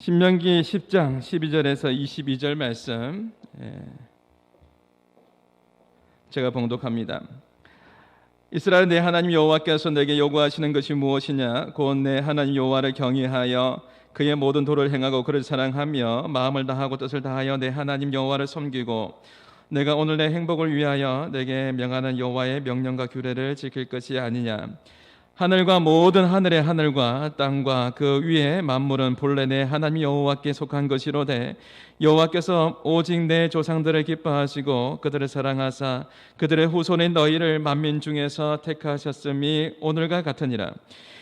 신명기 10장 12절에서 22절 말씀 제가 봉독합니다. 이스라엘 내 하나님 여호와께서 내게 요구하시는 것이 무엇이냐? 곧 내 하나님 여호와를 경외하여 그의 모든 도를 행하고 그를 사랑하며 마음을 다하고 뜻을 다하여 내 하나님 여호와를 섬기고 내가 오늘 내 행복을 위하여 내게 명하는 여호와의 명령과 규례를 지킬 것이 아니냐? 하늘과 모든 하늘의 하늘과 땅과 그 위의 만물은 본래 내 하나님 여호와께 속한 것이로되 여호와께서 오직 내 조상들을 기뻐하시고 그들을 사랑하사 그들의 후손인 너희를 만민 중에서 택하셨음이 오늘과 같으니라.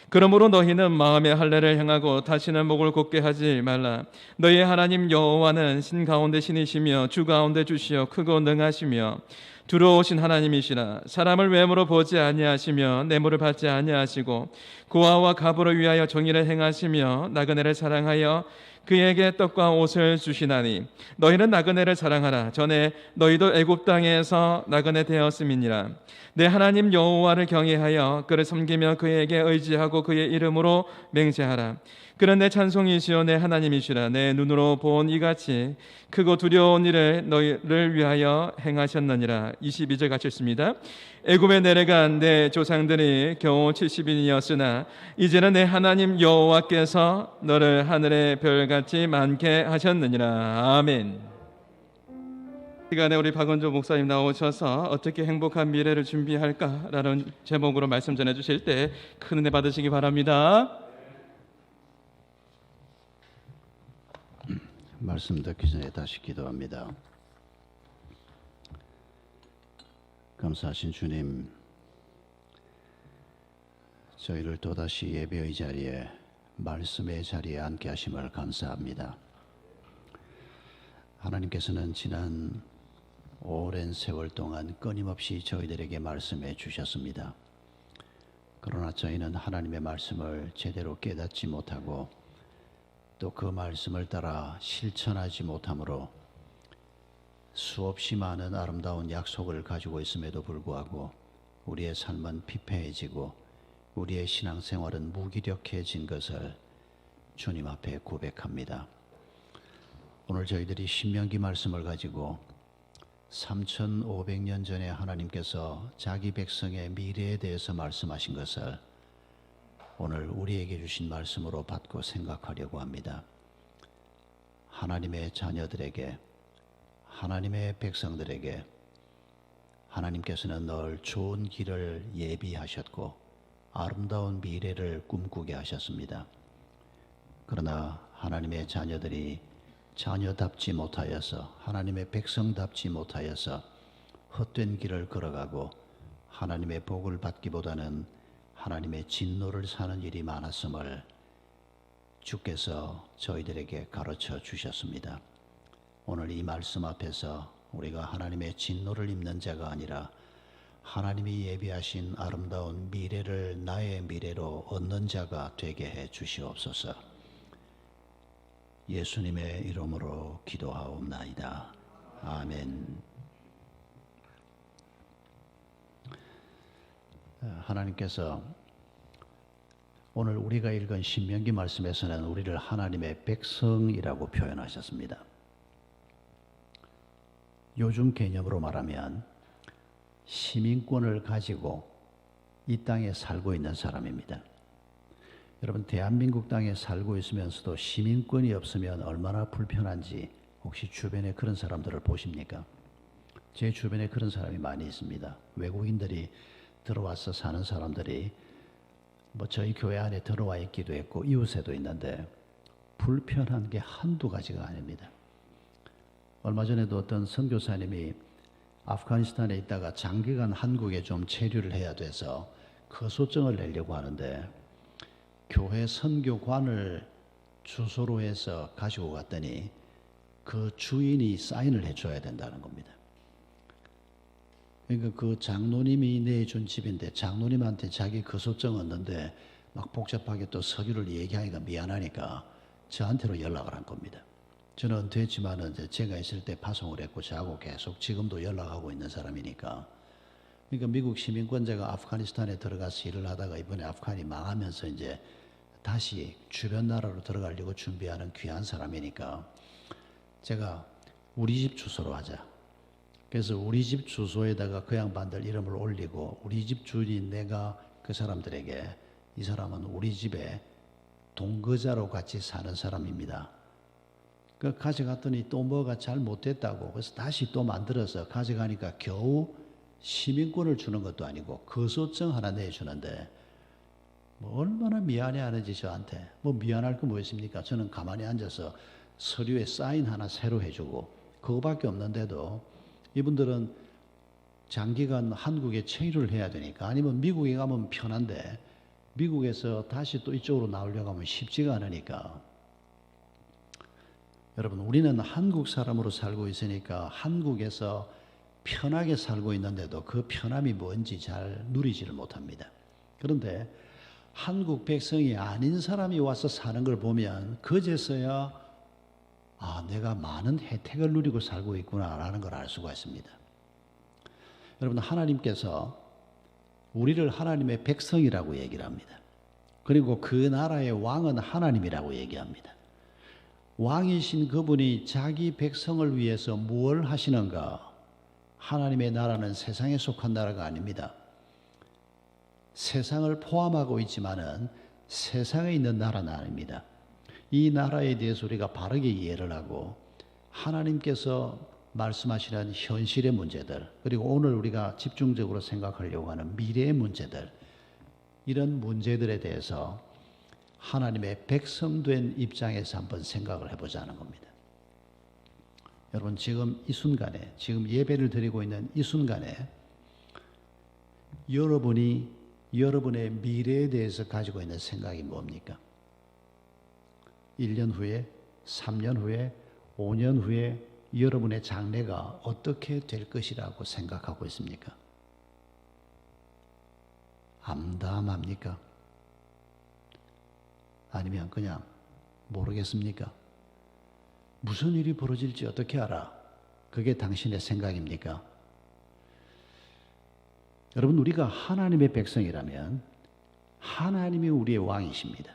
그러므로 너희는 마음의 할례를 행하고 다시는 목을 곧게 하지 말라. 너희의 하나님 여호와는 신 가운데 신이시며 주 가운데 주시여 크고 능하시며 두려우신 하나님이시라. 사람을 외모로 보지 아니하시며 뇌물을 받지 아니하시고 고아와 가부를 위하여 정의를 행하시며 나그네를 사랑하여 그에게 떡과 옷을 주시나니 너희는 나그네를 사랑하라. 전에 너희도 애굽 땅에서 나그네 되었음이니라. 내 하나님 여호와를 경외하여 그를 섬기며 그에게 의지하고 그의 이름으로 맹세하라. 그는 내 찬송이시요 내 하나님이시라. 내 눈으로 본 이같이 크고 두려운 일을 너희를 위하여 행하셨느니라. 22절 같이 읽습니다. 애굽에 내려간 내 조상들이 겨우 70인이었으나 이제는 내 하나님 여호와께서 너를 하늘의 별같이 많게 하셨느니라. 아멘. 시간에 우리 박원조 목사님 나오셔서 어떻게 행복한 미래를 준비할까라는 제목으로 말씀 전해주실 때 큰 은혜 받으시기 바랍니다. 말씀 듣기 전에 다시 기도합니다. 감사하신 주님, 저희를 또다시 예배의 자리에 말씀의 자리에 앉게 하심을 감사합니다. 하나님께서는 지난 오랜 세월 동안 끊임없이 저희들에게 말씀해 주셨습니다. 그러나 저희는 하나님의 말씀을 제대로 깨닫지 못하고 또 그 말씀을 따라 실천하지 못하므로 수없이 많은 아름다운 약속을 가지고 있음에도 불구하고 우리의 삶은 피폐해지고 우리의 신앙생활은 무기력해진 것을 주님 앞에 고백합니다. 오늘 저희들이 신명기 말씀을 가지고 3500년 전에 하나님께서 자기 백성의 미래에 대해서 말씀하신 것을 오늘 우리에게 주신 말씀으로 받고 생각하려고 합니다. 하나님의 자녀들에게, 하나님의 백성들에게 하나님께서는 늘 좋은 길을 예비하셨고 아름다운 미래를 꿈꾸게 하셨습니다. 그러나 하나님의 자녀들이 자녀답지 못하여서, 하나님의 백성답지 못하여서 헛된 길을 걸어가고 하나님의 복을 받기보다는 하나님의 진노를 사는 일이 많았음을 주께서 저희들에게 가르쳐 주셨습니다. 오늘 이 말씀 앞에서 우리가 하나님의 진노를 입는 자가 아니라 하나님이 예비하신 아름다운 미래를 나의 미래로 얻는 자가 되게 해 주시옵소서. 예수님의 이름으로 기도하옵나이다. 아멘. 하나님께서 오늘 우리가 읽은 신명기 말씀에서는 우리를 하나님의 백성이라고 표현하셨습니다. 요즘 개념으로 말하면 시민권을 가지고 이 땅에 살고 있는 사람입니다. 여러분, 대한민국 땅에 살고 있으면서도 시민권이 없으면 얼마나 불편한지 혹시 주변에 그런 사람들을 보십니까? 제 주변에 그런 사람이 많이 있습니다. 외국인들이 들어와서 사는 사람들이 저희 교회 안에 들어와 있기도 했고 이웃에도 있는데 불편한 게 한두 가지가 아닙니다. 얼마 전에도 어떤 선교사님이 아프가니스탄에 있다가 장기간 한국에 좀 체류를 해야 돼서 거소증을 내려고 하는데 교회 선교관을 주소로 해서 가지고 갔더니 그 주인이 사인을 해줘야 된다는 겁니다. 그러니까 그 장로님이 내준 집인데 장로님한테 자기 거소증 얻는데 막 복잡하게 또 서류를 얘기하기가 미안하니까 저한테로 연락을 한 겁니다. 저는 은퇴했지만은 제가 있을 때 파송을 했고 저하고 계속 지금도 연락하고 있는 사람이니까. 그러니까 미국 시민권자가 아프가니스탄에 들어가서 일을 하다가 이번에 아프간이 망하면서 이제 다시 주변 나라로 들어가려고 준비하는 귀한 사람이니까 제가 우리 집 주소로 하자. 그래서 우리 집 주소에다가 그 양반들 이름을 올리고 우리 집 주인 내가 그 사람들에게 이 사람은 우리 집에 동거자로 같이 사는 사람입니다. 그 가져갔더니 또 뭐가 잘 못됐다고 그래서 다시 또 만들어서 가져가니까 겨우 시민권을 주는 것도 아니고 거소증 하나 내주는데 뭐 얼마나 미안해하는지 저한테 뭐 미안할 거 뭐 있습니까? 저는 가만히 앉아서 서류에 사인 하나 새로 해주고 그거밖에 없는데도 이분들은 장기간 한국에 체류를 해야 되니까 아니면 미국에 가면 편한데 미국에서 다시 또 이쪽으로 나오려고 하면 쉽지가 않으니까 여러분 우리는 한국 사람으로 살고 있으니까 한국에서 편하게 살고 있는데도 그 편함이 뭔지 잘 누리지를 못합니다. 그런데 한국 백성이 아닌 사람이 와서 사는 걸 보면 그제서야 내가 많은 혜택을 누리고 살고 있구나라는 걸 알 수가 있습니다. 여러분 하나님께서 우리를 하나님의 백성이라고 얘기를 합니다. 그리고 그 나라의 왕은 하나님이라고 얘기합니다. 왕이신 그분이 자기 백성을 위해서 무엇을 하시는가? 하나님의 나라는 세상에 속한 나라가 아닙니다. 세상을 포함하고 있지만은 세상에 있는 나라는 아닙니다. 이 나라에 대해서 우리가 바르게 이해를 하고 하나님께서 말씀하시는 현실의 문제들 그리고 오늘 우리가 집중적으로 생각하려고 하는 미래의 문제들 이런 문제들에 대해서 하나님의 백성된 입장에서 한번 생각을 해보자는 겁니다. 여러분 지금 이 순간에 지금 예배를 드리고 있는 이 순간에 여러분이 여러분의 미래에 대해서 가지고 있는 생각이 뭡니까? 1년 후에, 3년 후에, 5년 후에 여러분의 장래가 어떻게 될 것이라고 생각하고 있습니까? 암담합니까? 아니면 그냥 모르겠습니까? 무슨 일이 벌어질지 어떻게 알아? 그게 당신의 생각입니까? 여러분 우리가 하나님의 백성이라면 하나님이 우리의 왕이십니다.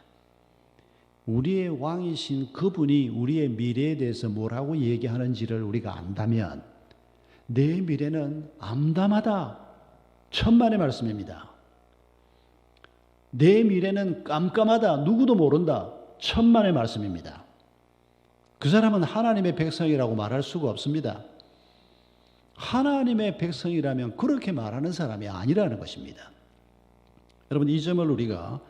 우리의 왕이신 그분이 우리의 미래에 대해서 뭐라고 얘기하는지를 우리가 안다면 내 미래는 암담하다. 천만의 말씀입니다. 내 미래는 깜깜하다. 누구도 모른다. 천만의 말씀입니다. 그 사람은 하나님의 백성이라고 말할 수가 없습니다. 하나님의 백성이라면 그렇게 말하는 사람이 아니라는 것입니다. 여러분 이 점을 우리가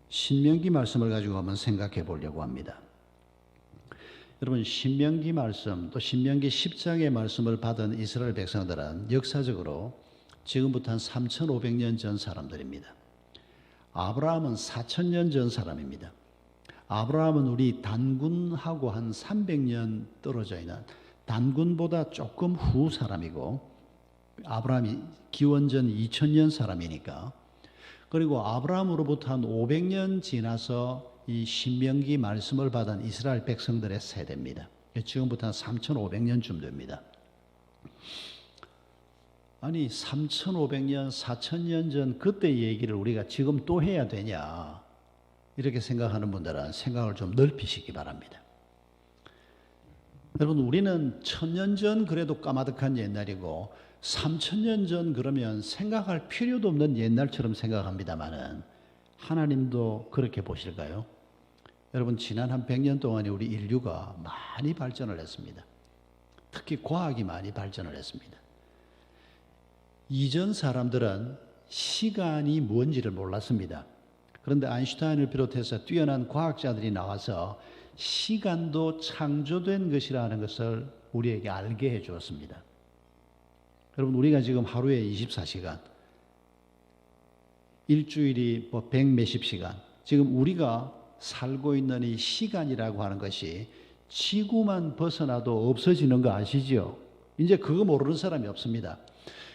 신명기 말씀을 가지고 한번 생각해 보려고 합니다. 여러분 신명기 말씀 또 신명기 10장의 말씀을 받은 이스라엘 백성들은 역사적으로 지금부터 한 3,500년 전 사람들입니다. 아브라함은 4,000년 전 사람입니다. 아브라함은 우리 단군하고 한 300년 떨어져 있는 단군보다 조금 후 사람이고 아브라함이 기원전 2000년 사람이니까 그리고 아브라함으로부터 한 500년 지나서 이 신명기 말씀을 받은 이스라엘 백성들의 세대입니다. 지금부터 한 3,500년쯤 됩니다. 아니 3,500년, 4,000년 전 그때 얘기를 우리가 지금 또 해야 되냐 이렇게 생각하는 분들은 생각을 좀 넓히시기 바랍니다. 여러분 우리는 1,000년 전 그래도 까마득한 옛날이고 3,000년 전 그러면 생각할 필요도 없는 옛날처럼 생각합니다마는 하나님도 그렇게 보실까요? 여러분 지난 한 100년 동안에 우리 인류가 많이 발전을 했습니다. 특히 과학이 많이 발전을 했습니다. 이전 사람들은 시간이 뭔지를 몰랐습니다. 그런데 아인슈타인을 비롯해서 뛰어난 과학자들이 나와서 시간도 창조된 것이라는 것을 우리에게 알게 해 주었습니다. 여러분 우리가 지금 하루에 24시간 일주일이 100 몇십 시간 지금 우리가 살고 있는 이 시간이라고 하는 것이 지구만 벗어나도 없어지는 거 아시죠? 이제 그거 모르는 사람이 없습니다.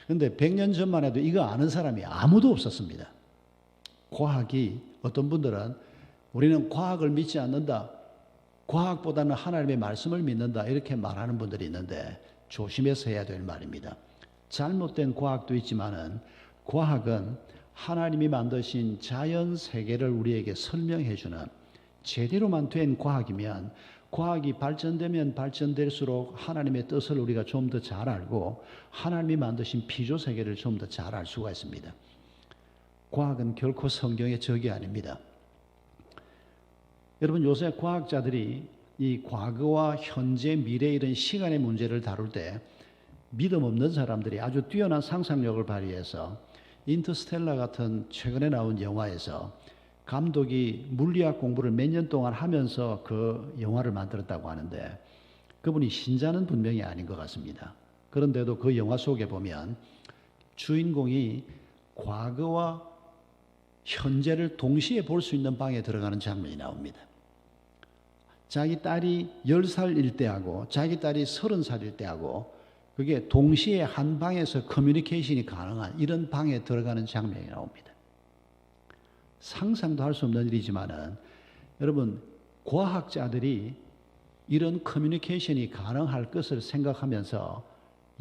그런데 100년 전만 해도 이거 아는 사람이 아무도 없었습니다. 과학이 어떤 분들은 우리는 과학을 믿지 않는다. 과학보다는 하나님의 말씀을 믿는다. 이렇게 말하는 분들이 있는데 조심해서 해야 될 말입니다. 잘못된 과학도 있지만은 과학은 하나님이 만드신 자연 세계를 우리에게 설명해 주는 제대로만 된 과학이면, 과학이 발전되면 발전될수록 하나님의 뜻을 우리가 좀 더 잘 알고 하나님이 만드신 피조 세계를 좀 더 잘 알 수가 있습니다. 과학은 결코 성경의 적이 아닙니다. 여러분, 요새 과학자들이 이 과거와 현재, 미래 이런 시간의 문제를 다룰 때 믿음 없는 사람들이 아주 뛰어난 상상력을 발휘해서 인터스텔라 같은 최근에 나온 영화에서 감독이 물리학 공부를 몇 년 동안 하면서 그 영화를 만들었다고 하는데, 그분이 신자는 분명히 아닌 것 같습니다. 그런데도 그 영화 속에 보면 주인공이 과거와 현재를 동시에 볼 수 있는 방에 들어가는 장면이 나옵니다. 자기 딸이 10살일 때하고 자기 딸이 30살일 때하고 그게 동시에 한 방에서 커뮤니케이션이 가능한 이런 방에 들어가는 장면이 나옵니다. 상상도 할 수 없는 일이지만은 여러분, 과학자들이 이런 커뮤니케이션이 가능할 것을 생각하면서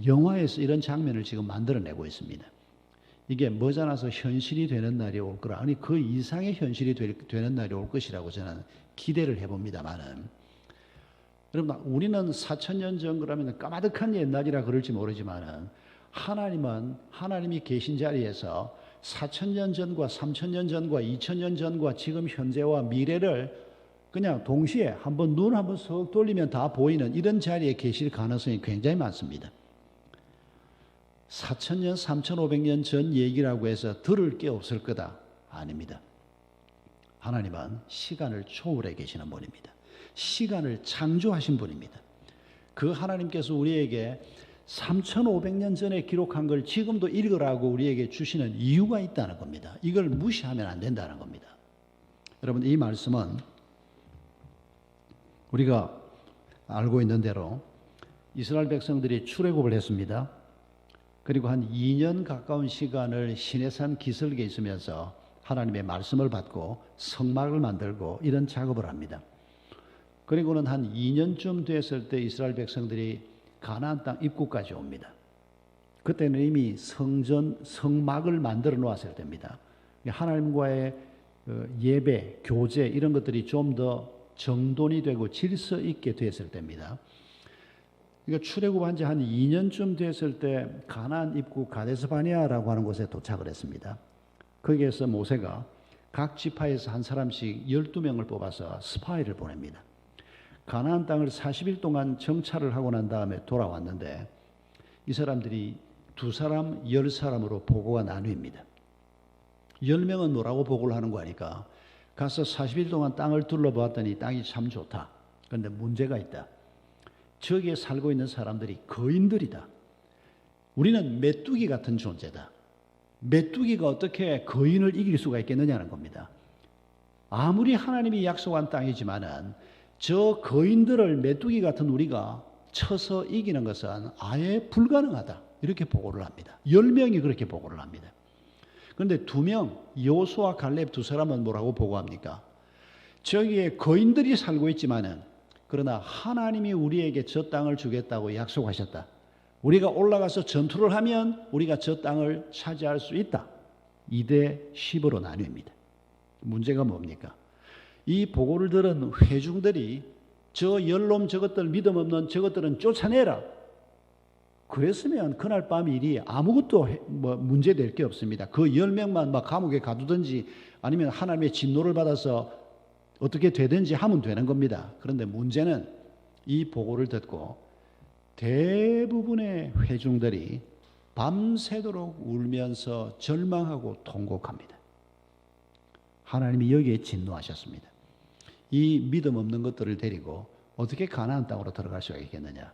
영화에서 이런 장면을 지금 만들어내고 있습니다. 이게 머지않아서 현실이 되는 날이 올 거라, 아니 그 이상의 현실이 되는 날이 올 것이라고 저는 기대를 해봅니다만은, 여러분, 우리는 4000년 전 그러면 까마득한 옛날이라 그럴지 모르지만은 하나님은 하나님이 계신 자리에서 4000년 전과 3000년 전과 2000년 전과 지금 현재와 미래를 그냥 동시에 한번 눈 한번 석 돌리면 다 보이는 이런 자리에 계실 가능성이 굉장히 많습니다. 4000년, 3500년 전 얘기라고 해서 들을 게 없을 거다. 아닙니다. 하나님은 시간을 초월해 계시는 분입니다. 시간을 창조하신 분입니다. 그 하나님께서 우리에게 3500년 전에 기록한 걸 지금도 읽으라고 우리에게 주시는 이유가 있다는 겁니다. 이걸 무시하면 안 된다는 겁니다. 여러분, 이 말씀은 우리가 알고 있는 대로 이스라엘 백성들이 출애굽을 했습니다. 그리고 한 2년 가까운 시간을 시내산 기슭에 있으면서 하나님의 말씀을 받고 성막을 만들고 이런 작업을 합니다. 그리고는 한 2년쯤 됐을 때 이스라엘 백성들이 가나안 땅 입구까지 옵니다. 그때는 이미 성막을 만들어 놓았을 때입니다. 하나님과의 예배, 교제 이런 것들이 좀 더 정돈이 되고 질서 있게 됐을 때입니다. 그러니까 출애굽한 지 한 2년쯤 됐을 때 가나안 입구 가데스바네아라고 하는 곳에 도착을 했습니다. 거기에서 모세가 각 지파에서 한 사람씩 12명을 뽑아서 스파이를 보냅니다. 가나안 땅을 40일 동안 정찰을 하고 난 다음에 돌아왔는데 이 사람들이 2사람, 10사람으로 보고가 나뉩니다. 10명은 뭐라고 보고를 하는 거 아니까 가서 40일 동안 땅을 둘러보았더니 땅이 참 좋다. 그런데 문제가 있다. 저기에 살고 있는 사람들이 거인들이다. 우리는 메뚜기 같은 존재다. 메뚜기가 어떻게 거인을 이길 수가 있겠느냐는 겁니다. 아무리 하나님이 약속한 땅이지만은 저 거인들을 메뚜기 같은 우리가 쳐서 이기는 것은 아예 불가능하다. 이렇게 보고를 합니다. 10명이 그렇게 보고를 합니다. 그런데 2명, 여호수아 갈렙 2사람은 뭐라고 보고합니까? 저기에 거인들이 살고 있지만은 그러나 하나님이 우리에게 저 땅을 주겠다고 약속하셨다. 우리가 올라가서 전투를 하면 우리가 저 땅을 차지할 수 있다. 2대 10으로 나뉩니다. 문제가 뭡니까? 이 보고를 들은 회중들이 저 열놈 저것들 믿음 없는 저것들은 쫓아내라. 그랬으면 그날 밤 일이 아무것도 문제될 게 없습니다. 그 10명만 막 감옥에 가두든지 아니면 하나님의 진노를 받아서 어떻게 되든지 하면 되는 겁니다. 그런데 문제는 이 보고를 듣고 대부분의 회중들이 밤새도록 울면서 절망하고 통곡합니다. 하나님이 여기에 진노하셨습니다. 이 믿음 없는 것들을 데리고 어떻게 가나안 땅으로 들어갈 수가 있겠느냐.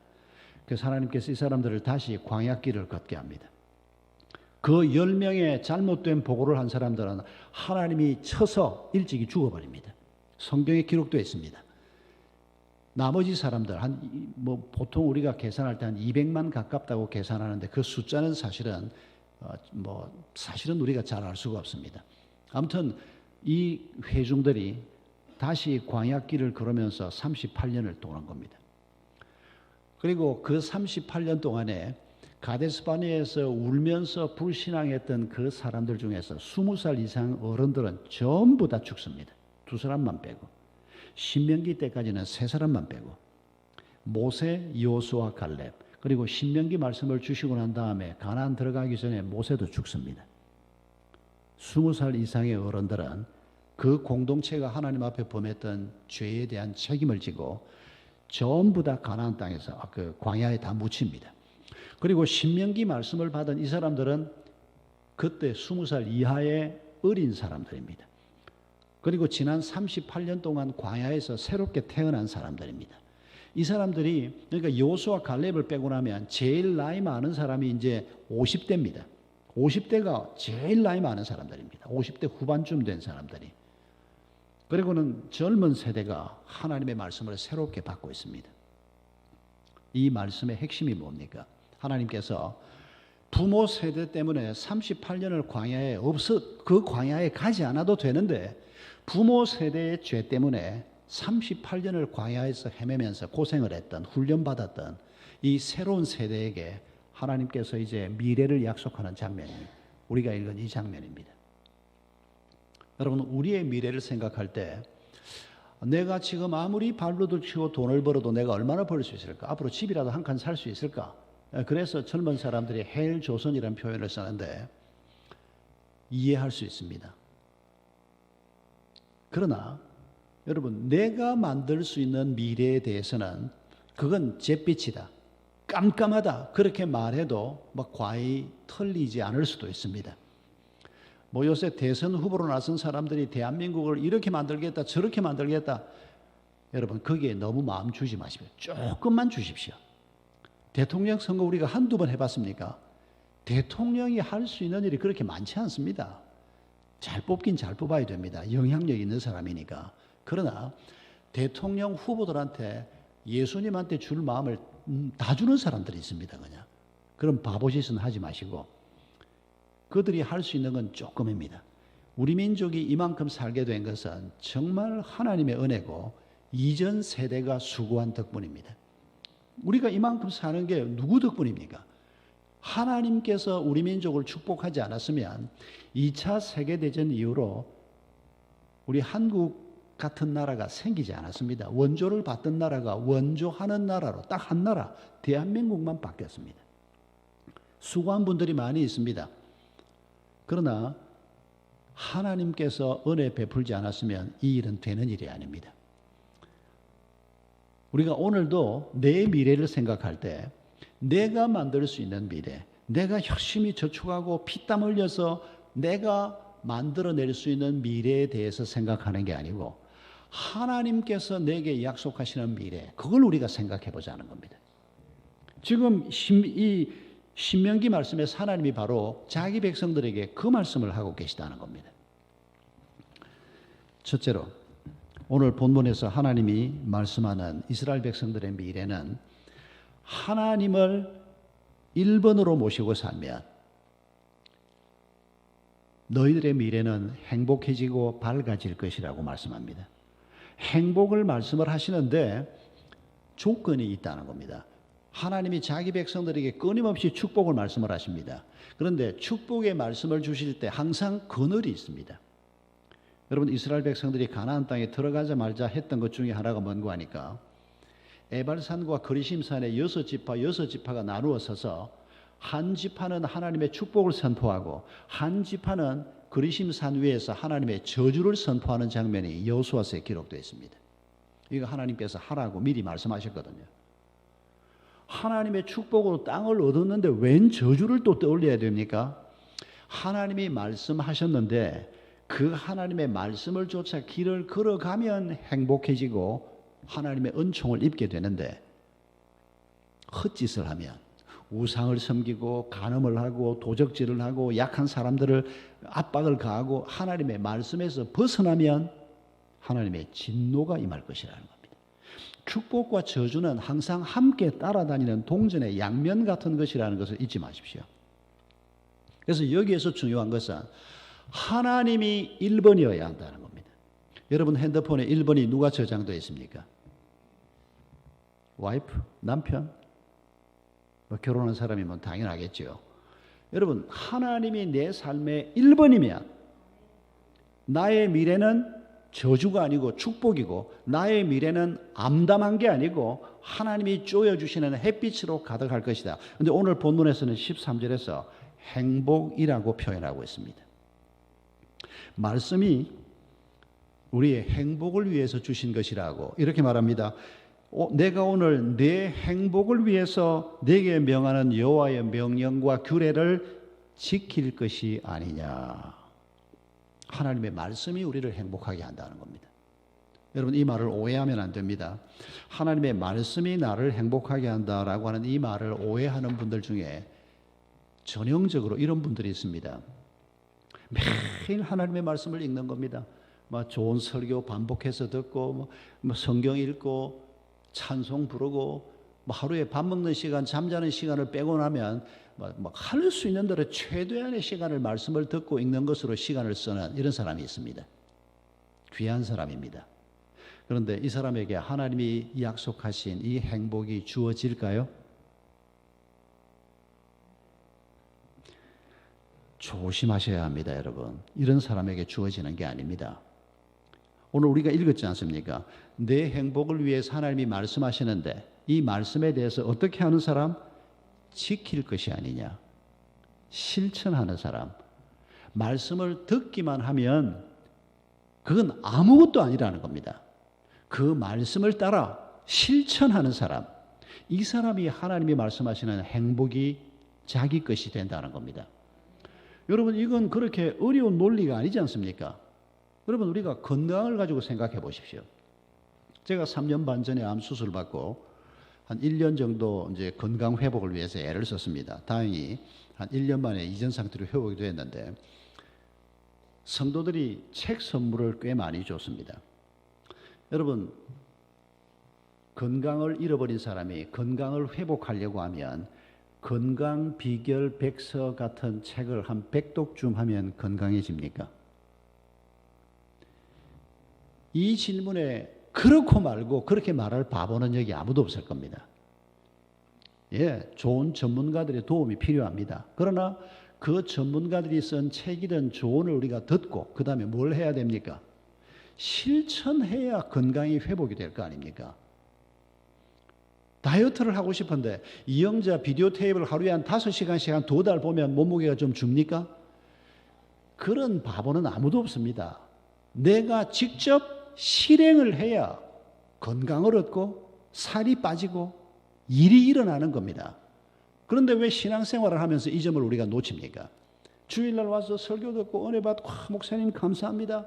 그래서 하나님께서 이 사람들을 다시 광야길을 걷게 합니다. 그 10명의 잘못된 보고를 한 사람들은 하나님이 쳐서 일찍이 죽어버립니다. 성경에 기록되어 있습니다. 나머지 사람들 보통 우리가 계산할 때 한 200만 가깝다고 계산하는데 그 숫자는 사실은 우리가 잘 알 수가 없습니다. 아무튼 이 회중들이 다시 광야길을 걸으면서 38년을 도는 겁니다. 그리고 그 38년 동안에 가데스바네에서 울면서 불신앙했던 그 사람들 중에서 20살 이상 어른들은 전부 다 죽습니다. 2사람만 빼고. 신명기 때까지는 3사람만 빼고. 모세, 여호수아, 갈렙. 그리고 신명기 말씀을 주시고 난 다음에 가나안 들어가기 전에 모세도 죽습니다. 20살 이상의 어른들은 그 공동체가 하나님 앞에 범했던 죄에 대한 책임을 지고 전부 다 가나안 땅에서 그 광야에 다 묻힙니다. 그리고 신명기 말씀을 받은 이 사람들은 그때 20살 이하의 어린 사람들입니다. 그리고 지난 38년 동안 광야에서 새롭게 태어난 사람들입니다. 이 사람들이 그러니까 여호수아 갈렙을 빼고 나면 제일 나이 많은 사람이 이제 50대입니다. 50대가 제일 나이 많은 사람들입니다. 50대 후반쯤 된 사람들이. 그리고는 젊은 세대가 하나님의 말씀을 새롭게 받고 있습니다. 이 말씀의 핵심이 뭡니까? 하나님께서 부모 세대 때문에 38년을 광야에 그 광야에 가지 않아도 되는데 부모 세대의 죄 때문에 38년을 광야에서 헤매면서 고생을 했던 훈련받았던 이 새로운 세대에게 하나님께서 이제 미래를 약속하는 장면이 우리가 읽은 이 장면입니다. 여러분, 우리의 미래를 생각할 때 내가 지금 아무리 발로들 치고 돈을 벌어도 내가 얼마나 벌 수 있을까? 앞으로 집이라도 한 칸 살 수 있을까? 그래서 젊은 사람들이 헬조선이라는 표현을 쓰는데 이해할 수 있습니다. 그러나 여러분, 내가 만들 수 있는 미래에 대해서는 그건 잿빛이다, 깜깜하다 그렇게 말해도 과히 틀리지 않을 수도 있습니다. 요새 대선 후보로 나선 사람들이 대한민국을 이렇게 만들겠다 저렇게 만들겠다, 여러분 거기에 너무 마음 주지 마십시오. 조금만 주십시오. 대통령 선거 우리가 한두 번 해봤습니까? 대통령이 할 수 있는 일이 그렇게 많지 않습니다. 잘 뽑긴 잘 뽑아야 됩니다. 영향력 있는 사람이니까. 그러나 대통령 후보들한테 예수님한테 줄 마음을 다 주는 사람들이 있습니다. 그냥. 그럼 바보짓은 하지 마시고 그들이 할 수 있는 건 조금입니다. 우리 민족이 이만큼 살게 된 것은 정말 하나님의 은혜고 이전 세대가 수고한 덕분입니다. 우리가 이만큼 사는 게 누구 덕분입니까? 하나님께서 우리 민족을 축복하지 않았으면 2차 세계대전 이후로 우리 한국 같은 나라가 생기지 않았습니다. 원조를 받던 나라가 원조하는 나라로 딱 한 나라, 대한민국만 바뀌었습니다. 수고한 분들이 많이 있습니다. 그러나 하나님께서 은혜 베풀지 않았으면 이 일은 되는 일이 아닙니다. 우리가 오늘도 내 미래를 생각할 때 내가 만들 수 있는 미래, 내가 열심히 저축하고 피땀 흘려서 내가 만들어낼 수 있는 미래에 대해서 생각하는 게 아니고 하나님께서 내게 약속하시는 미래, 그걸 우리가 생각해 보자는 겁니다. 지금 이 신명기 말씀에서 하나님이 바로 자기 백성들에게 그 말씀을 하고 계시다는 겁니다. 첫째로 오늘 본문에서 하나님이 말씀하는 이스라엘 백성들의 미래는 하나님을 1번으로 모시고 살면 너희들의 미래는 행복해지고 밝아질 것이라고 말씀합니다. 행복을 말씀을 하시는데 조건이 있다는 겁니다. 하나님이 자기 백성들에게 끊임없이 축복을 말씀을 하십니다. 그런데 축복의 말씀을 주실 때 항상 그늘이 있습니다. 여러분, 이스라엘 백성들이 가나안 땅에 들어가자마자 했던 것 중에 하나가 뭔고 하니까 에발산과 그리심산의 6지파가 나누어 서서 한 지파는 하나님의 축복을 선포하고 한 지파는 그리심산 위에서 하나님의 저주를 선포하는 장면이 여호수아서에 기록되어 있습니다. 이거 하나님께서 하라고 미리 말씀하셨거든요. 하나님의 축복으로 땅을 얻었는데 웬 저주를 또 떠올려야 됩니까? 하나님이 말씀하셨는데 그 하나님의 말씀을 쫓아 길을 걸어가면 행복해지고 하나님의 은총을 입게 되는데 헛짓을 하면 우상을 섬기고 간음을 하고 도적질을 하고 약한 사람들을 압박을 가하고 하나님의 말씀에서 벗어나면 하나님의 진노가 임할 것이라는 겁니다. 축복과 저주는 항상 함께 따라다니는 동전의 양면 같은 것이라는 것을 잊지 마십시오. 그래서 여기에서 중요한 것은 하나님이 1번이어야 한다는 겁니다. 여러분 핸드폰에 1번이 누가 저장되어 있습니까? 와이프? 남편? 뭐 결혼한 사람이면 당연하겠죠. 여러분, 하나님이 내 삶의 1번이면 나의 미래는 저주가 아니고 축복이고, 나의 미래는 암담한 게 아니고 하나님이 쪼여주시는 햇빛으로 가득할 것이다. 그런데 오늘 본문에서는 13절에서 행복이라고 표현하고 있습니다. 말씀이 우리의 행복을 위해서 주신 것이라고 이렇게 말합니다. 내가 오늘 내 행복을 위해서 내게 명하는 여호와의 명령과 규례를 지킬 것이 아니냐. 하나님의 말씀이 우리를 행복하게 한다는 겁니다. 여러분, 이 말을 오해하면 안 됩니다. 하나님의 말씀이 나를 행복하게 한다라고 하는 이 말을 오해하는 분들 중에 전형적으로 이런 분들이 있습니다. 매일 하나님의 말씀을 읽는 겁니다. 좋은 설교 반복해서 듣고, 성경 읽고, 찬송 부르고, 하루에 밥 먹는 시간, 잠자는 시간을 빼고 나면 할 수 있는 대로 최대한의 시간을 말씀을 듣고 읽는 것으로 시간을 쓰는 이런 사람이 있습니다. 귀한 사람입니다. 그런데 이 사람에게 하나님이 약속하신 이 행복이 주어질까요? 조심하셔야 합니다, 여러분. 이런 사람에게 주어지는 게 아닙니다. 오늘 우리가 읽었지 않습니까? 내 행복을 위해서 하나님이 말씀하시는데 이 말씀에 대해서 어떻게 하는 사람? 지킬 것이 아니냐. 실천하는 사람. 말씀을 듣기만 하면 그건 아무것도 아니라는 겁니다. 그 말씀을 따라 실천하는 사람. 이 사람이 하나님이 말씀하시는 행복이 자기 것이 된다는 겁니다. 여러분, 이건 그렇게 어려운 논리가 아니지 않습니까? 여러분, 우리가 건강을 가지고 생각해 보십시오. 제가 3년 반 전에 암 수술 받고 한 1년 정도 이제 건강 회복을 위해서 애를 썼습니다. 다행히 한 1년 만에 이전 상태로 회복이 됐는데, 성도들이 책 선물을 꽤 많이 줬습니다. 여러분, 건강을 잃어버린 사람이 건강을 회복하려고 하면 건강 비결 백서 같은 책을 한 100독쯤 하면 건강해집니까? 이 질문에 그렇고 말고 그렇게 말할 바보는 여기 아무도 없을 겁니다. 예, 좋은 전문가들의 도움이 필요합니다. 그러나 그 전문가들이 쓴 책이든 조언을 우리가 듣고 그 다음에 뭘 해야 됩니까? 실천해야 건강이 회복이 될 거 아닙니까? 다이어트를 하고 싶은데 이영자 비디오 테이프를 하루에 한 5시간씩 한 2달 보면 몸무게가 좀 줍니까? 그런 바보는 아무도 없습니다. 내가 직접 실행을 해야 건강을 얻고 살이 빠지고 일이 일어나는 겁니다. 그런데 왜 신앙생활을 하면서 이 점을 우리가 놓칩니까? 주일날 와서 설교 듣고 은혜 받고 목사님 감사합니다.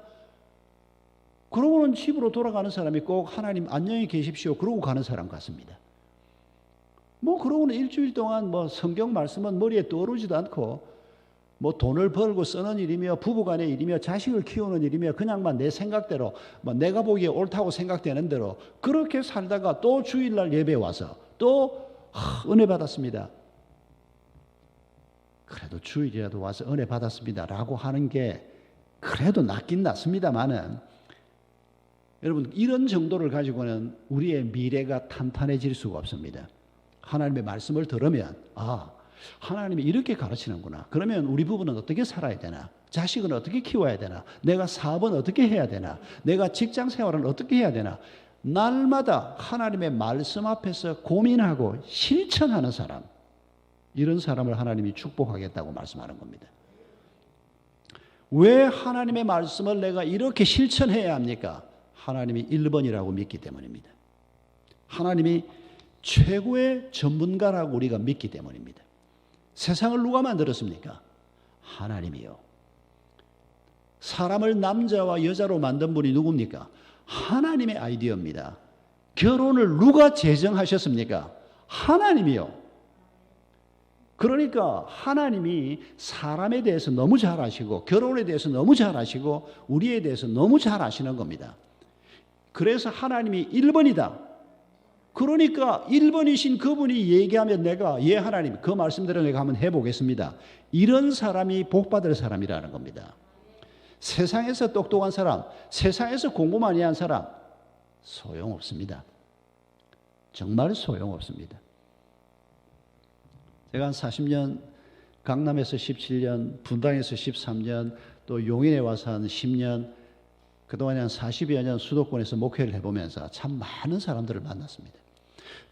그러고는 집으로 돌아가는 사람이 꼭 하나님 안녕히 계십시오 그러고 가는 사람 같습니다. 그러고는 일주일 동안 성경 말씀은 머리에 떠오르지도 않고 돈을 벌고 쓰는 일이며 부부간의 일이며 자식을 키우는 일이며 그냥만 내 생각대로 내가 보기에 옳다고 생각되는 대로 그렇게 살다가 또 주일날 예배 와서 또 은혜 받았습니다. 그래도 주일이라도 와서 은혜 받았습니다 라고 하는 게 그래도 낫긴 낫습니다만은, 여러분, 이런 정도를 가지고는 우리의 미래가 탄탄해질 수가 없습니다. 하나님의 말씀을 들으면 하나님이 이렇게 가르치는구나. 그러면 우리 부부는 어떻게 살아야 되나? 자식은 어떻게 키워야 되나? 내가 사업은 어떻게 해야 되나? 내가 직장 생활은 어떻게 해야 되나? 날마다 하나님의 말씀 앞에서 고민하고 실천하는 사람, 이런 사람을 하나님이 축복하겠다고 말씀하는 겁니다. 왜 하나님의 말씀을 내가 이렇게 실천해야 합니까? 하나님이 1번이라고 믿기 때문입니다. 하나님이 최고의 전문가라고 우리가 믿기 때문입니다. 세상을 누가 만들었습니까? 하나님이요. 사람을 남자와 여자로 만든 분이 누굽니까? 하나님의 아이디어입니다. 결혼을 누가 제정하셨습니까? 하나님이요. 그러니까 하나님이 사람에 대해서 너무 잘 아시고 결혼에 대해서 너무 잘 아시고 우리에 대해서 너무 잘 아시는 겁니다. 그래서 하나님이 1번이다. 그러니까 1번이신 그분이 얘기하면 내가 예 하나님 그 말씀대로 내가 한번 해보겠습니다. 이런 사람이 복받을 사람이라는 겁니다. 세상에서 똑똑한 사람, 세상에서 공부 많이 한 사람 소용없습니다. 정말 소용없습니다. 제가 한 40년, 강남에서 17년, 분당에서 13년, 또 용인에 와서 한 10년, 그동안에 한 40여 년 수도권에서 목회를 해보면서 참 많은 사람들을 만났습니다.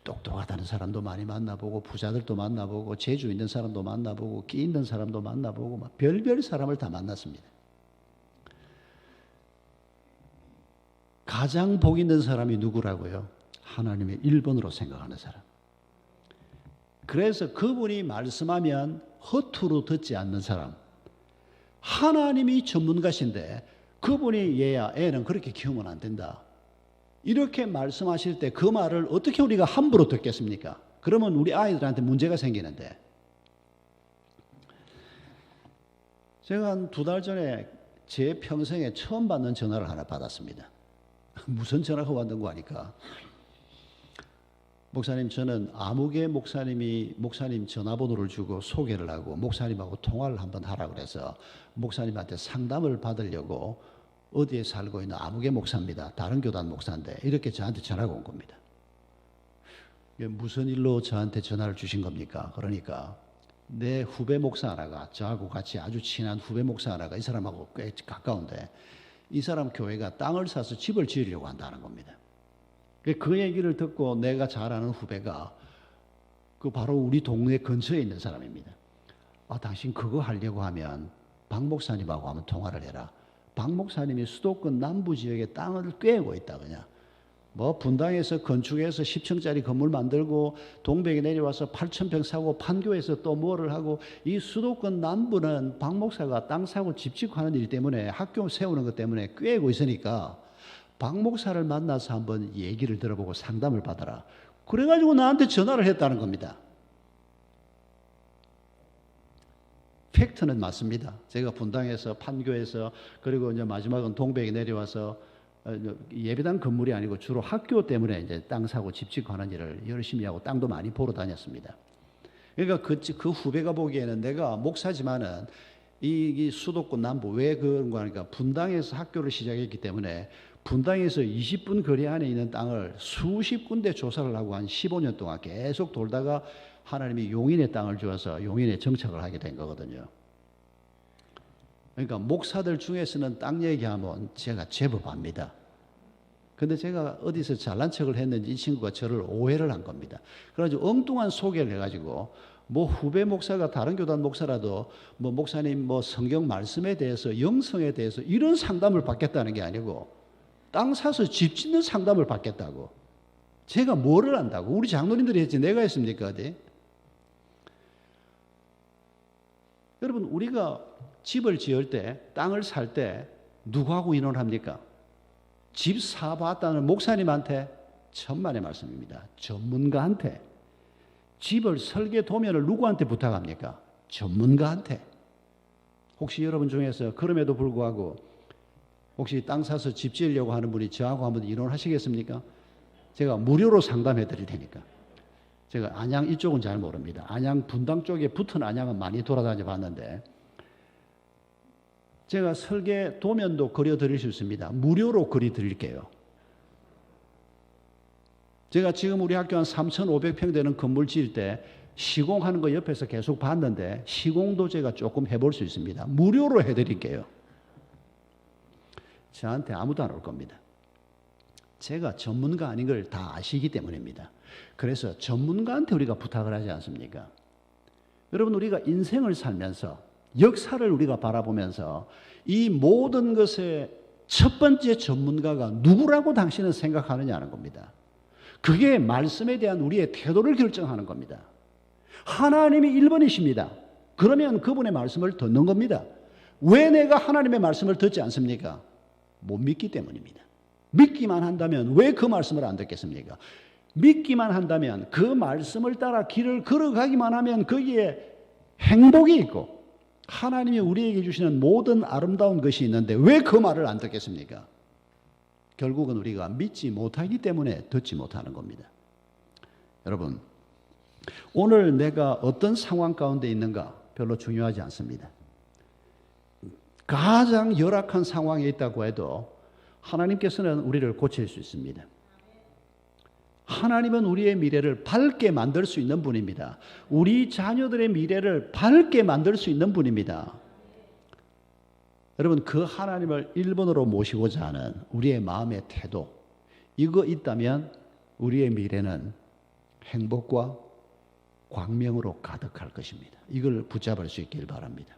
똑똑하다는 사람도 많이 만나보고, 부자들도 만나보고, 재주 있는 사람도 만나보고, 끼 있는 사람도 만나보고, 막 별별 사람을 다 만났습니다. 가장 복 있는 사람이 누구라고요? 하나님의 1번으로 생각하는 사람. 그래서 그분이 말씀하면 허투루 듣지 않는 사람. 하나님이 전문가신데 그분이 얘야, 애는 그렇게 키우면 안 된다, 이렇게 말씀하실 때 그 말을 어떻게 우리가 함부로 듣겠습니까? 그러면 우리 아이들한테 문제가 생기는데. 제가 한 2달 전에 제 평생에 처음 받는 전화를 하나 받았습니다. 무슨 전화가 왔는고 하니까, 목사님, 저는 아무개 목사님이 목사님 전화번호를 주고 소개를 하고 목사님하고 통화를 한번 하라고 그래서 목사님한테 상담을 받으려고 어디에 살고 있는 아무개 목사입니다, 다른 교단 목사인데, 이렇게 저한테 전화가 온 겁니다. 이게 무슨 일로 저한테 전화를 주신 겁니까? 그러니까 내 후배 목사 하나가, 저하고 같이 아주 친한 후배 목사 하나가, 이 사람하고 꽤 가까운데 이 사람 교회가 땅을 사서 집을 지으려고 한다는 겁니다. 그 얘기를 듣고 내가 잘 아는 후배가 그 바로 우리 동네 근처에 있는 사람입니다. 당신 그거 하려고 하면 박 목사님하고 한번 통화를 해라. 박 목사님이 수도권 남부 지역에 땅을 꿰고 있다, 그냥. 뭐 분당에서 건축해서 10층짜리 건물 만들고 동백에 내려와서 8,000평 사고 판교에서 또 뭐를 하고, 이 수도권 남부는 박 목사가 땅 사고 집 짓고 하는 일 때문에, 학교 세우는 것 때문에 꿰고 있으니까 박 목사를 만나서 한번 얘기를 들어보고 상담을 받아라. 그래가지고 나한테 전화를 했다는 겁니다. 팩트는 맞습니다. 제가 분당에서, 판교에서, 그리고 이제 마지막은 동백에 내려와서 예배당 건물이 아니고 주로 학교 때문에 이제 땅 사고 집 짓고 하는 일을 열심히 하고 땅도 많이 보러 다녔습니다. 그러니까 그 후배가 보기에는 내가 목사지만은 이 수도권 남부, 왜 그런가 하니까 분당에서 학교를 시작했기 때문에 분당에서 20분 거리 안에 있는 땅을 수십 군데 조사를 하고 한 15년 동안 계속 돌다가 하나님이 용인의 땅을 주어서 용인에 정착을 하게 된 거거든요. 그러니까 목사들 중에서는 땅 얘기하면 제가 제법 압니다. 근데 제가 어디서 잘난 척을 했는지 이 친구가 저를 오해를 한 겁니다. 그래가지고 엉뚱한 소개를 해가지고 뭐 후배 목사가 다른 교단 목사라도 뭐 목사님 뭐 성경 말씀에 대해서, 영성에 대해서 이런 상담을 받겠다는 게 아니고 땅 사서 집 짓는 상담을 받겠다고. 제가 뭐를 한다고? 우리 장로님들이 했지 내가 했습니까 어디? 여러분, 우리가 집을 지을 때, 땅을 살 때 누구하고 의논합니까? 집 사봤다는 목사님한테? 천만의 말씀입니다. 전문가한테. 집을 설계 도면을 누구한테 부탁합니까? 전문가한테. 혹시 여러분 중에서 그럼에도 불구하고 혹시 땅 사서 집 지으려고 하는 분이 저하고 한번 의논하시겠습니까? 제가 무료로 상담해 드릴 테니까. 제가 안양 이쪽은 잘 모릅니다. 안양 분당 쪽에 붙은 안양은 많이 돌아다녀 봤는데 제가 설계 도면도 그려 드릴 수 있습니다. 무료로 그려 드릴게요. 제가 지금 우리 학교 한 3,500평 되는 건물 지을 때 시공하는 거 옆에서 계속 봤는데 시공도 제가 조금 해볼 수 있습니다. 무료로 해드릴게요. 저한테 아무도 안 올 겁니다. 제가 전문가 아닌 걸 다 아시기 때문입니다. 그래서 전문가한테 우리가 부탁을 하지 않습니까? 여러분, 우리가 인생을 살면서 역사를 우리가 바라보면서 이 모든 것의 첫 번째 전문가가 누구라고 당신은 생각하느냐는 겁니다. 그게 말씀에 대한 우리의 태도를 결정하는 겁니다. 하나님이 1번이십니다. 그러면 그분의 말씀을 듣는 겁니다. 왜 내가 하나님의 말씀을 듣지 않습니까? 못 믿기 때문입니다. 믿기만 한다면 왜 그 말씀을 안 듣겠습니까? 믿기만 한다면 그 말씀을 따라 길을 걸어가기만 하면 거기에 행복이 있고 하나님이 우리에게 주시는 모든 아름다운 것이 있는데 왜 그 말을 안 듣겠습니까? 결국은 우리가 믿지 못하기 때문에 듣지 못하는 겁니다. 여러분, 오늘 내가 어떤 상황 가운데 있는가 별로 중요하지 않습니다. 가장 열악한 상황에 있다고 해도 하나님께서는 우리를 고칠 수 있습니다. 하나님은 우리의 미래를 밝게 만들 수 있는 분입니다. 우리 자녀들의 미래를 밝게 만들 수 있는 분입니다. 여러분, 그 하나님을 1번으로 모시고자 하는 우리의 마음의 태도, 이거 있다면 우리의 미래는 행복과 광명으로 가득할 것입니다. 이걸 붙잡을 수 있길 바랍니다.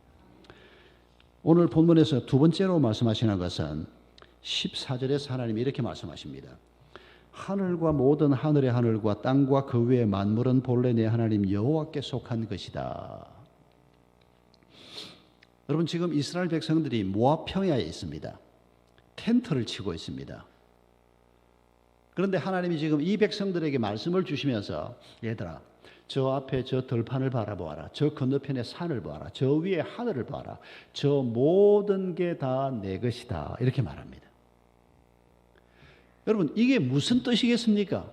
오늘 본문에서 두 번째로 말씀하시는 것은 14절에서 하나님이 이렇게 말씀하십니다. 하늘과 모든 하늘의 하늘과 땅과 그 위의 만물은 본래 내 하나님 여호와께 속한 것이다. 여러분, 지금 이스라엘 백성들이 모압 평야에 있습니다. 텐트를 치고 있습니다. 그런데 하나님이 지금 이 백성들에게 말씀을 주시면서, 얘들아, 저 앞에 저 들판을 바라보아라. 저 건너편에 산을 보아라. 저 위에 하늘을 봐라. 저 모든 게 다 내 것이다. 이렇게 말합니다. 여러분, 이게 무슨 뜻이겠습니까?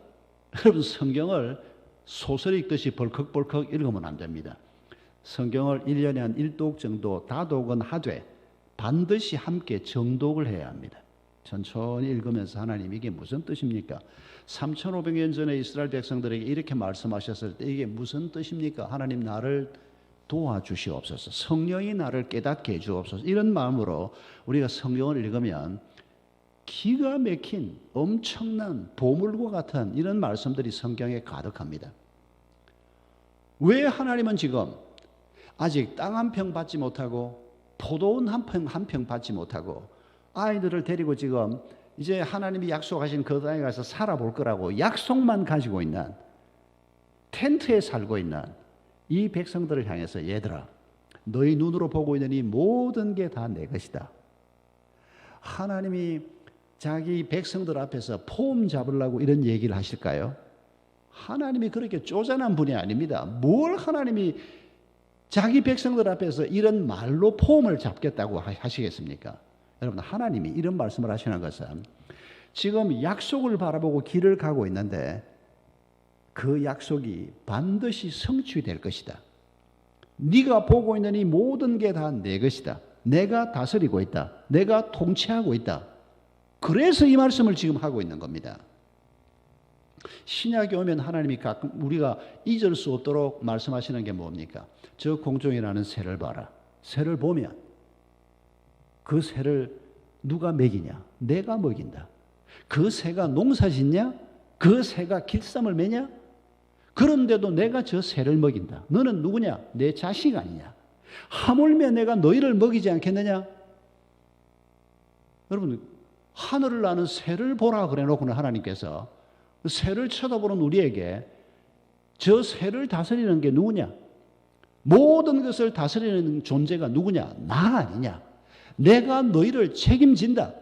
여러분, 성경을 소설 읽듯이 벌컥벌컥 읽으면 안 됩니다. 성경을 1년에 한 1독 정도 다독은 하되 반드시 함께 정독을 해야 합니다. 천천히 읽으면서 하나님, 이게 무슨 뜻입니까? 3,500년 전에 이스라엘 백성들에게 이렇게 말씀하셨을 때 이게 무슨 뜻입니까? 하나님, 나를 도와주시옵소서. 성령이 나를 깨닫게 해주옵소서. 이런 마음으로 우리가 성경을 읽으면 기가 막힌 엄청난 보물과 같은 이런 말씀들이 성경에 가득합니다. 왜 하나님은 지금 아직 땅 한 평 받지 못하고 포도원 한 평 받지 못하고 아이들을 데리고 지금 이제 하나님이 약속하신 그 땅에 가서 살아볼 거라고 약속만 가지고 있는, 텐트에 살고 있는 이 백성들을 향해서, 얘들아, 너희 눈으로 보고 있는 이 모든 게 다 내 것이다. 하나님이 자기 백성들 앞에서 폼 잡으려고 이런 얘기를 하실까요? 하나님이 그렇게 쪼잔한 분이 아닙니다. 뭘 하나님이 자기 백성들 앞에서 이런 말로 폼을 잡겠다고 하시겠습니까? 여러분, 하나님이 이런 말씀을 하시는 것은 지금 약속을 바라보고 길을 가고 있는데 그 약속이 반드시 성취될 것이다. 네가 보고 있는 이 모든 게 다 내 것이다. 내가 다스리고 있다. 내가 통치하고 있다. 그래서 이 말씀을 지금 하고 있는 겁니다. 신약에 오면 하나님이 가끔 우리가 잊을 수 없도록 말씀하시는 게 뭡니까? 저 공중에 나는 새를 봐라. 새를 보면 그 새를 누가 먹이냐? 내가 먹인다. 그 새가 농사 짓냐? 그 새가 길쌈을 매냐? 그런데도 내가 저 새를 먹인다. 너는 누구냐? 내 자식 아니냐? 하물며 내가 너희를 먹이지 않겠느냐? 여러분, 하늘을 나는 새를 보라 그래 놓고는 하나님께서 새를 쳐다보는 우리에게 저 새를 다스리는 게 누구냐? 모든 것을 다스리는 존재가 누구냐? 나 아니냐? 내가 너희를 책임진다.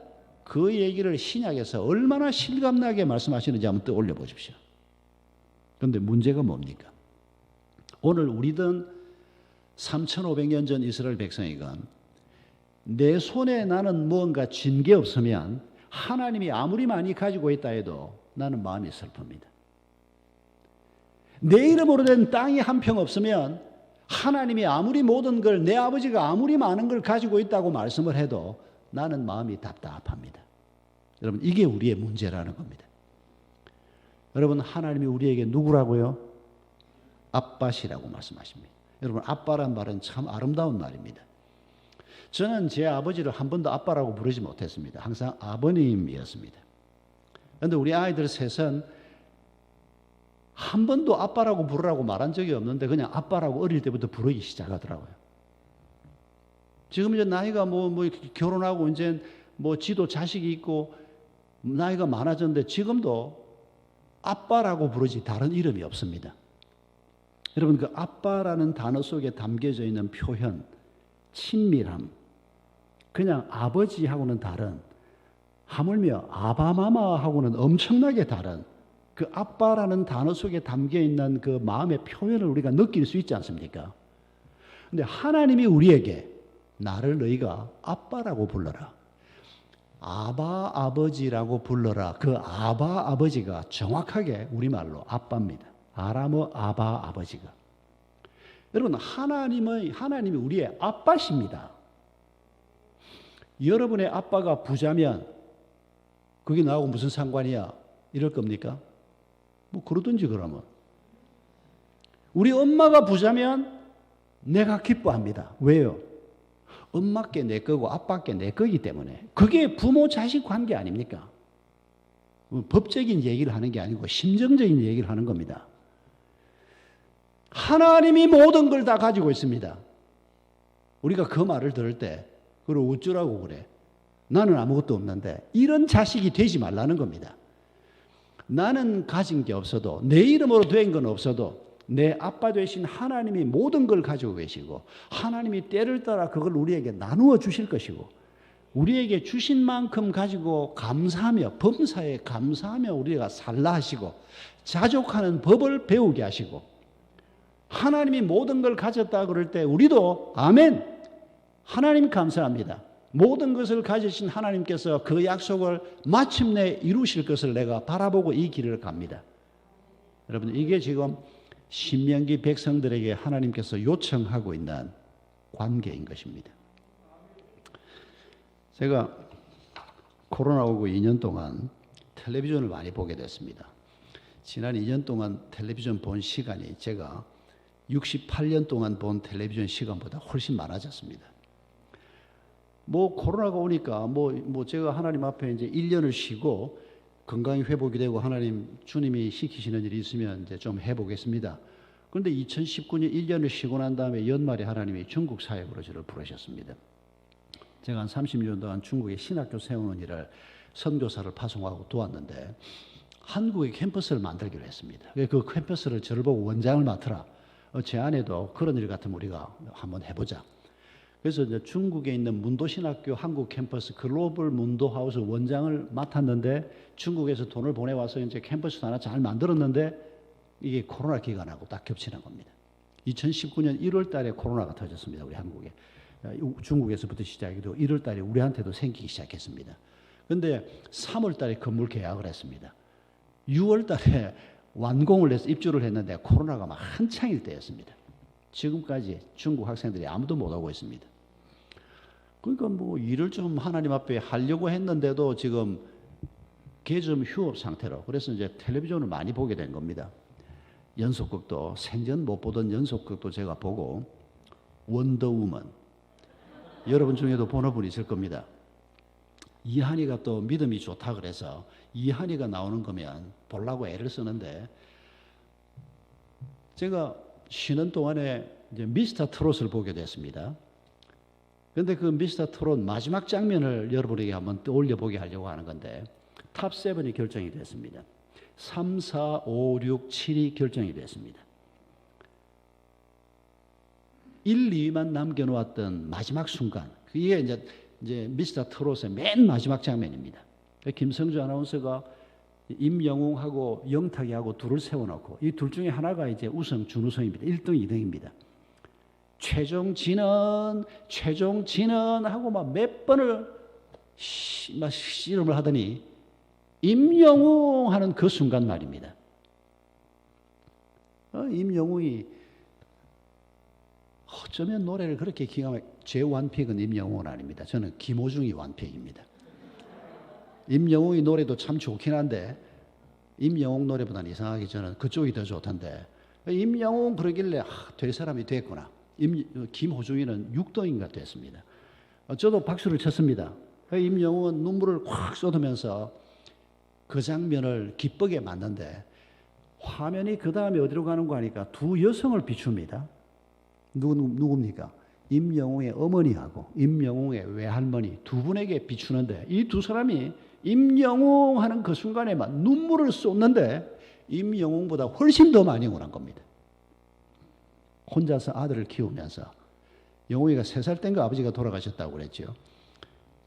그 얘기를 신약에서 얼마나 실감나게 말씀하시는지 한번 떠올려 보십시오. 그런데 문제가 뭡니까? 오늘 우리든 3,500년 전 이스라엘 백성이건 내 손에 나는 무언가 쥔 게 없으면 하나님이 아무리 많이 가지고 있다 해도 나는 마음이 슬픕니다. 내 이름으로 된 땅이 한 평 없으면 하나님이 아무리 모든 걸, 내 아버지가 아무리 많은 걸 가지고 있다고 말씀을 해도 나는 마음이 답답합니다. 여러분, 이게 우리의 문제라는 겁니다. 여러분, 하나님이 우리에게 누구라고요? 아빠시라고 말씀하십니다. 여러분, 아빠란 말은 참 아름다운 말입니다. 저는 제 아버지를 한 번도 아빠라고 부르지 못했습니다. 항상 아버님이었습니다. 그런데 우리 아이들 셋은 한 번도 아빠라고 부르라고 말한 적이 없는데 그냥 아빠라고 어릴 때부터 부르기 시작하더라고요. 지금 이제 나이가 결혼하고 이제 지도 자식이 있고 나이가 많아졌는데 지금도 아빠라고 부르지 다른 이름이 없습니다. 여러분, 그 아빠라는 단어 속에 담겨져 있는 표현, 친밀함, 그냥 아버지하고는 다른, 하물며 아바마마하고는 엄청나게 다른 그 아빠라는 단어 속에 담겨있는 그 마음의 표현을 우리가 느낄 수 있지 않습니까? 근데 하나님이 우리에게 나를 너희가 아빠라고 불러라, 아바 아버지라고 불러라. 그 아바 아버지가 정확하게 우리말로 아빠입니다. 아람어 아바 아버지가. 여러분, 하나님이 우리의 아빠십니다. 여러분의 아빠가 부자면 그게 나하고 무슨 상관이야? 이럴 겁니까? 뭐 그러든지 그러면. 우리 엄마가 부자면 내가 기뻐합니다. 왜요? 엄마께 내 거고 아빠께 내 거기 때문에. 그게 부모 자식 관계 아닙니까? 법적인 얘기를 하는 게 아니고 심정적인 얘기를 하는 겁니다. 하나님이 모든 걸 다 가지고 있습니다. 우리가 그 말을 들을 때 그걸 어쩌라고 그래? 나는 아무것도 없는데, 이런 자식이 되지 말라는 겁니다. 나는 가진 게 없어도, 내 이름으로 된 건 없어도 내 아빠 되신 하나님이 모든 걸 가지고 계시고, 하나님이 때를 따라 그걸 우리에게 나누어 주실 것이고, 우리에게 주신 만큼 가지고 감사하며, 범사에 감사하며 우리가 살라 하시고, 자족하는 법을 배우게 하시고, 하나님이 모든 걸 가졌다 그럴 때 우리도 아멘, 하나님 감사합니다. 모든 것을 가지신 하나님께서 그 약속을 마침내 이루실 것을 내가 바라보고 이 길을 갑니다. 여러분, 이게 지금 신명기 백성들에게 하나님께서 요청하고 있는 관계인 것입니다. 제가 코로나 오고 2년 동안 텔레비전을 많이 보게 됐습니다. 지난 2년 동안 텔레비전 본 시간이 제가 68년 동안 본 텔레비전 시간보다 훨씬 많아졌습니다. 뭐 코로나가 오니까 뭐 제가 하나님 앞에 이제 1년을 쉬고 건강이 회복이 되고 하나님 주님이 시키시는 일이 있으면 이제 좀 해보겠습니다. 그런데 2019년 1년을 쉬고 난 다음에 연말에 하나님이 중국 사역으로 저를 부르셨습니다. 제가 한 30년 동안 중국에 신학교 세우는 일을 선교사를 파송하고 도왔는데 한국에 캠퍼스를 만들기로 했습니다. 그 캠퍼스를 저를 보고 원장을 맡으라. 제 안에도 그런 일 같으면 우리가 한번 해보자. 그래서 이제 중국에 있는 문도신학교 한국 캠퍼스 글로벌 문도하우스 원장을 맡았는데, 중국에서 돈을 보내와서 이제 캠퍼스 하나 잘 만들었는데 이게 코로나 기간하고 딱 겹치는 겁니다. 2019년 1월 달에 코로나가 터졌습니다. 우리 한국에. 중국에서부터 시작이 되고 1월 달에 우리한테도 생기기 시작했습니다. 그런데 3월 달에 건물 계약을 했습니다. 6월 달에 완공을 해서 입주를 했는데 코로나가 막 한창일 때였습니다. 지금까지 중국 학생들이 아무도 못 오고 있습니다. 그러니까 뭐 일을 좀 하나님 앞에 하려고 했는데도 지금 개점 휴업 상태로, 그래서 이제 텔레비전을 많이 보게 된 겁니다. 연속극도, 생전 못 보던 연속극도 제가 보고, 원더우먼, 여러분 중에도 보는 분이 있을 겁니다. 이한이가 또 믿음이 좋다 그래서 이한이가 나오는 거면 보려고 애를 쓰는데, 제가 쉬는 동안에 이제 미스터 트롯을 보게 됐습니다. 그런데 그 미스터 트롯 마지막 장면을 여러분에게 한번 떠올려 보게 하려고 하는 건데, 탑 7이 결정이 됐습니다. 3, 4, 5, 6, 7이 결정이 됐습니다. 1, 2위만 남겨놓았던 마지막 순간, 이게 이제 미스터 트롯의 맨 마지막 장면입니다. 김성주 아나운서가 임영웅하고 영탁이하고 둘을 세워놓고 이 둘 중에 하나가 이제 우승, 준우승입니다. 1등, 2등입니다. 최종 진은 하고 막 몇 번을 막 씨름을 하더니 임영웅 하는 그 순간 말입니다. 임영웅이 어쩌면 노래를 그렇게 기가 막히게, 제 완픽은 임영웅은 아닙니다. 저는 김호중이 완픽입니다. 임영웅이 노래도 참 좋긴 한데 임영웅 노래보다는 이상하게 저는 그쪽이 더 좋던데, 임영웅 그러길래 될 사람이 됐구나. 김호중이는 6등인가 됐습니다. 저도 박수를 쳤습니다. 임영웅은 눈물을 콱 쏟으면서 그 장면을 기쁘게 만드는데, 화면이 그 다음에 어디로 가는 거 하니까 두 여성을 비춥니다. 누굽니까? 임영웅의 어머니하고 임영웅의 외할머니 두 분에게 비추는데, 이 두 사람이 임영웅 하는 그 순간에만 눈물을 쏟는데 임영웅보다 훨씬 더 많이 울은 겁니다. 혼자서 아들을 키우면서, 영웅이가 3살 땐가 아버지가 돌아가셨다고 그랬죠.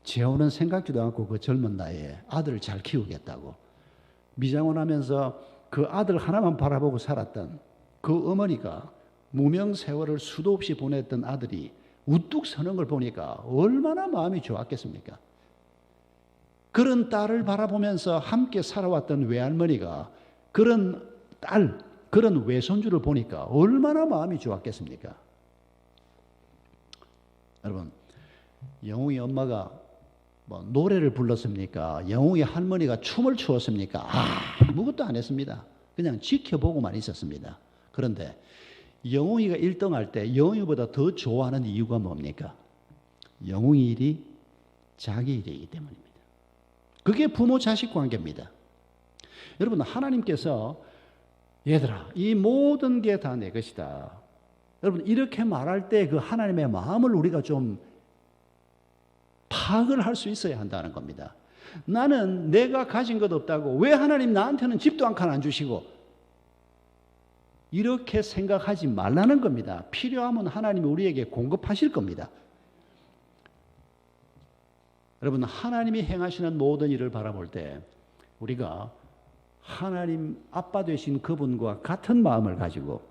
재혼은 생각지도 않고 그 젊은 나이에 아들을 잘 키우겠다고 미장원 하면서 그 아들 하나만 바라보고 살았던 그 어머니가 무명 세월을 수도 없이 보냈던 아들이 우뚝 서는 걸 보니까 얼마나 마음이 좋았겠습니까? 그런 딸을 바라보면서 함께 살아왔던 외할머니가 그런 딸, 그런 외손주를 보니까 얼마나 마음이 좋았겠습니까? 여러분, 영웅이 엄마가 뭐 노래를 불렀습니까? 영웅이 할머니가 춤을 추었습니까? 아무것도 안 했습니다. 그냥 지켜보고만 있었습니다. 그런데 영웅이가 1등할 때 영웅이보다 더 좋아하는 이유가 뭡니까? 영웅이 일이 자기 일이기 때문입니다. 그게 부모 자식 관계입니다. 여러분, 하나님께서 얘들아, 이 모든 게 다 내 것이다. 여러분, 이렇게 말할 때 그 하나님의 마음을 우리가 좀 파악을 할 수 있어야 한다는 겁니다. 나는 내가 가진 것 없다고 왜 하나님 나한테는 집도 한 칸 안 주시고, 이렇게 생각하지 말라는 겁니다. 필요하면 하나님이 우리에게 공급하실 겁니다. 여러분, 하나님이 행하시는 모든 일을 바라볼 때 우리가 하나님 아빠 되신 그분과 같은 마음을 가지고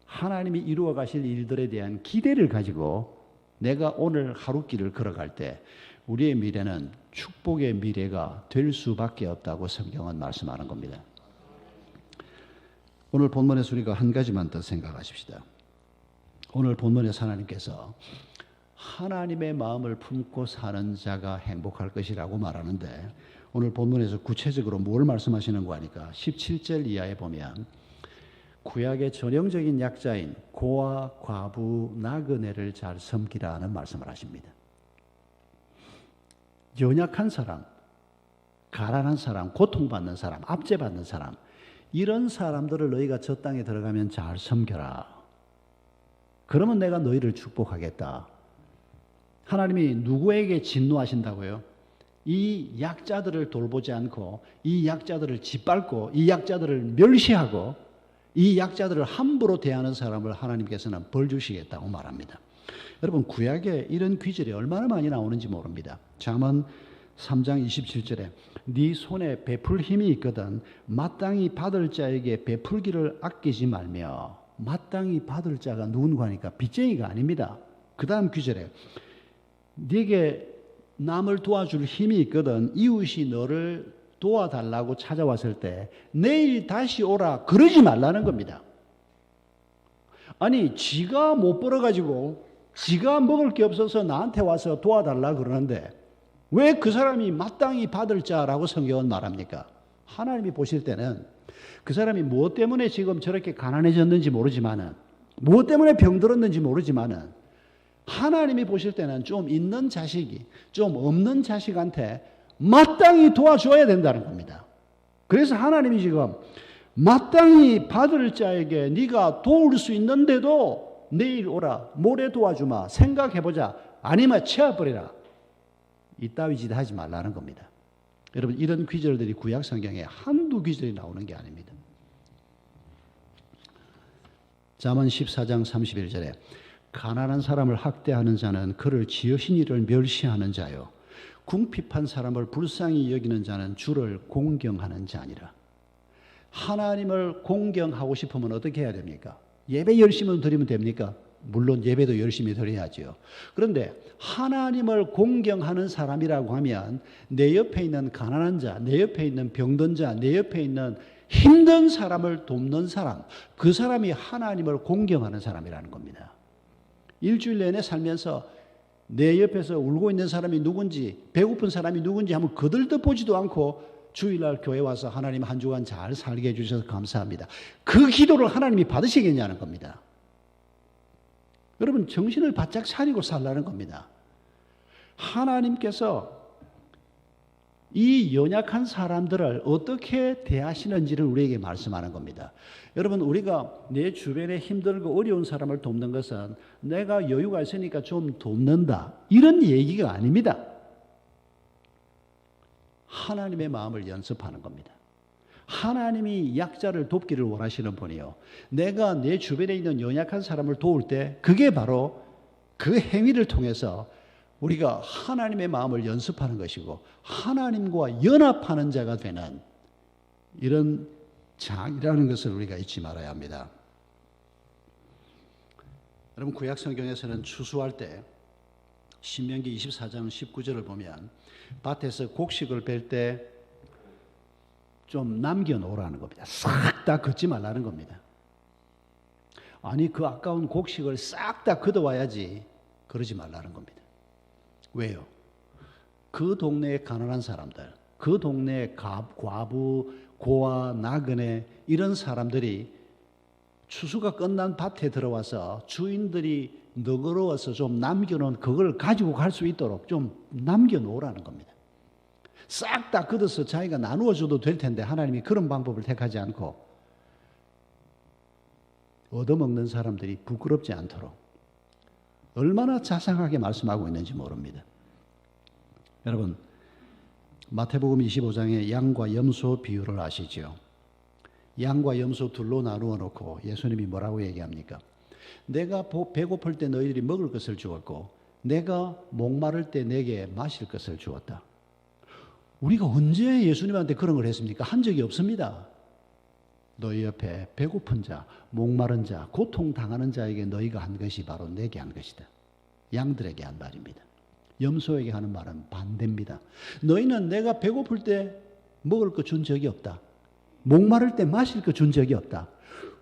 하나님이 이루어 가실 일들에 대한 기대를 가지고 내가 오늘 하루길을 걸어갈 때 우리의 미래는 축복의 미래가 될 수밖에 없다고 성경은 말씀하는 겁니다. 오늘 본문에서 우리가 한 가지만 더 생각하십시다. 오늘 본문에서 하나님께서 하나님의 마음을 품고 사는 자가 행복할 것이라고 말하는데, 오늘 본문에서 구체적으로 뭘 말씀하시는 거 하니까 17절 이하에 보면 구약의 전형적인 약자인 고아, 과부, 나그네를 잘 섬기라 하는 말씀을 하십니다. 연약한 사람, 가난한 사람, 고통받는 사람, 압제받는 사람, 이런 사람들을 너희가 저 땅에 들어가면 잘 섬겨라. 그러면 내가 너희를 축복하겠다. 하나님이 누구에게 진노하신다고요? 이 약자들을 돌보지 않고, 이 약자들을 짓밟고, 이 약자들을 멸시하고, 이 약자들을 함부로 대하는 사람을 하나님께서는 벌 주시겠다고 말합니다. 여러분, 구약에 이런 귀절이 얼마나 많이 나오는지 모릅니다. 잠언 3장 27절에 네 손에 베풀 힘이 있거든 마땅히 받을 자에게 베풀기를 아끼지 말며. 마땅히 받을 자가 누군가 하니까 빚쟁이가 아닙니다. 그 다음 귀절에 네게 남을 도와줄 힘이 있거든 이웃이 너를 도와달라고 찾아왔을 때 내일 다시 오라 그러지 말라는 겁니다. 아니, 지가 못 벌어가지고 지가 먹을 게 없어서 나한테 와서 도와달라 그러는데 왜 그 사람이 마땅히 받을 자라고 성경은 말합니까? 하나님이 보실 때는 그 사람이 무엇 때문에 지금 저렇게 가난해졌는지 모르지만은, 무엇 때문에 병들었는지 모르지만은, 하나님이 보실 때는 좀 있는 자식이 좀 없는 자식한테 마땅히 도와줘야 된다는 겁니다. 그래서 하나님이 지금 마땅히 받을 자에게 네가 도울 수 있는데도 내일 오라, 모레 도와주마, 생각해보자, 아니면 치워버리라, 이따위 짓 하지 말라는 겁니다. 여러분, 이런 귀절들이 구약 성경에 한두 귀절이 나오는 게 아닙니다. 잠언 14장 31절에 가난한 사람을 학대하는 자는 그를 지으신 이를 멸시하는 자요 궁핍한 사람을 불쌍히 여기는 자는 주를 공경하는 자니라. 하나님을 공경하고 싶으면 어떻게 해야 됩니까? 예배 열심히 드리면 됩니까? 물론 예배도 열심히 드려야죠. 그런데 하나님을 공경하는 사람이라고 하면 내 옆에 있는 가난한 자, 내 옆에 있는 병든 자, 내 옆에 있는 힘든 사람을 돕는 사람, 그 사람이 하나님을 공경하는 사람이라는 겁니다. 일주일 내내 살면서 내 옆에서 울고 있는 사람이 누군지, 배고픈 사람이 누군지 한번 거들떠 보지도 않고 주일날 교회 와서 하나님 한 주간 잘 살게 해주셔서 감사합니다, 그 기도를 하나님이 받으시겠냐는 겁니다. 여러분, 정신을 바짝 차리고 살라는 겁니다. 하나님께서 이 연약한 사람들을 어떻게 대하시는지를 우리에게 말씀하는 겁니다. 여러분, 우리가 내 주변에 힘들고 어려운 사람을 돕는 것은 내가 여유가 있으니까 좀 돕는다, 이런 얘기가 아닙니다. 하나님의 마음을 연습하는 겁니다. 하나님이 약자를 돕기를 원하시는 분이요, 내가 내 주변에 있는 연약한 사람을 도울 때 그게 바로 그 행위를 통해서 우리가 하나님의 마음을 연습하는 것이고 하나님과 연합하는 자가 되는 이런 장이라는 것을 우리가 잊지 말아야 합니다. 여러분, 구약 성경에서는 추수할 때 신명기 24장 19절을 보면 밭에서 곡식을 벨 때 좀 남겨놓으라는 겁니다. 싹 다 걷지 말라는 겁니다. 아니, 그 아까운 곡식을 싹 다 걷어와야지, 그러지 말라는 겁니다. 왜요? 그 동네의 가난한 사람들, 그 동네의 과부, 고아, 나그네 이런 사람들이 추수가 끝난 밭에 들어와서 주인들이 너그러워서 좀 남겨놓은 그걸 가지고 갈 수 있도록 좀 남겨놓으라는 겁니다. 싹 다 걷어서 자기가 나누어 줘도 될 텐데 하나님이 그런 방법을 택하지 않고 얻어먹는 사람들이 부끄럽지 않도록 얼마나 자상하게 말씀하고 있는지 모릅니다. 여러분, 마태복음 25장에 양과 염소 비유를 아시죠? 양과 염소 둘로 나누어 놓고 예수님이 뭐라고 얘기합니까? 내가 배고플 때 너희들이 먹을 것을 주었고 내가 목마를 때 내게 마실 것을 주었다. 우리가 언제 예수님한테 그런 걸 했습니까? 한 적이 없습니다. 너희 옆에 배고픈 자, 목마른 자, 고통당하는 자에게 너희가 한 것이 바로 내게 한 것이다. 양들에게 한 말입니다. 염소에게 하는 말은 반대입니다. 너희는 내가 배고플 때 먹을 거 준 적이 없다. 목마를 때 마실 거 준 적이 없다.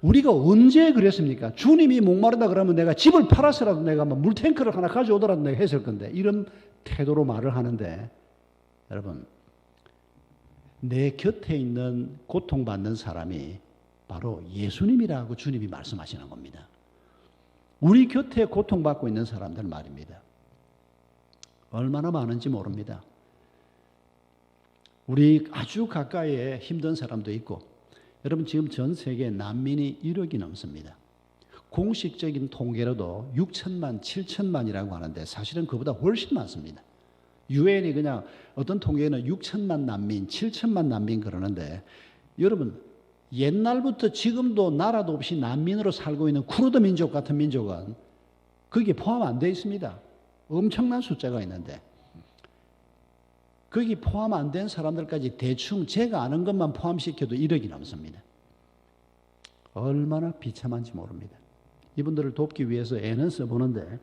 우리가 언제 그랬습니까? 주님이 목마르다 그러면 내가 집을 팔아서라도 내가 물탱크를 하나 가져오더라도 내가 했을 건데 이런 태도로 말을 하는데 여러분, 내 곁에 있는 고통받는 사람이 바로 예수님이라고 주님이 말씀하시는 겁니다. 우리 곁에 고통받고 있는 사람들 말입니다. 얼마나 많은지 모릅니다. 우리 아주 가까이에 힘든 사람도 있고 여러분 지금 전 세계 난민이 1억이 넘습니다. 공식적인 통계로도 6천만, 7천만이라고 하는데 사실은 그보다 훨씬 많습니다. 유엔이 그냥 어떤 통계는 6천만 난민, 7천만 난민 그러는데 여러분 옛날부터 지금도 나라도 없이 난민으로 살고 있는 쿠르드 민족 같은 민족은 거기에 포함 안 되어 있습니다. 엄청난 숫자가 있는데 거기 포함 안 된 사람들까지 대충 제가 아는 것만 포함시켜도 1억이 넘습니다. 얼마나 비참한지 모릅니다. 이분들을 돕기 위해서 애는 써보는데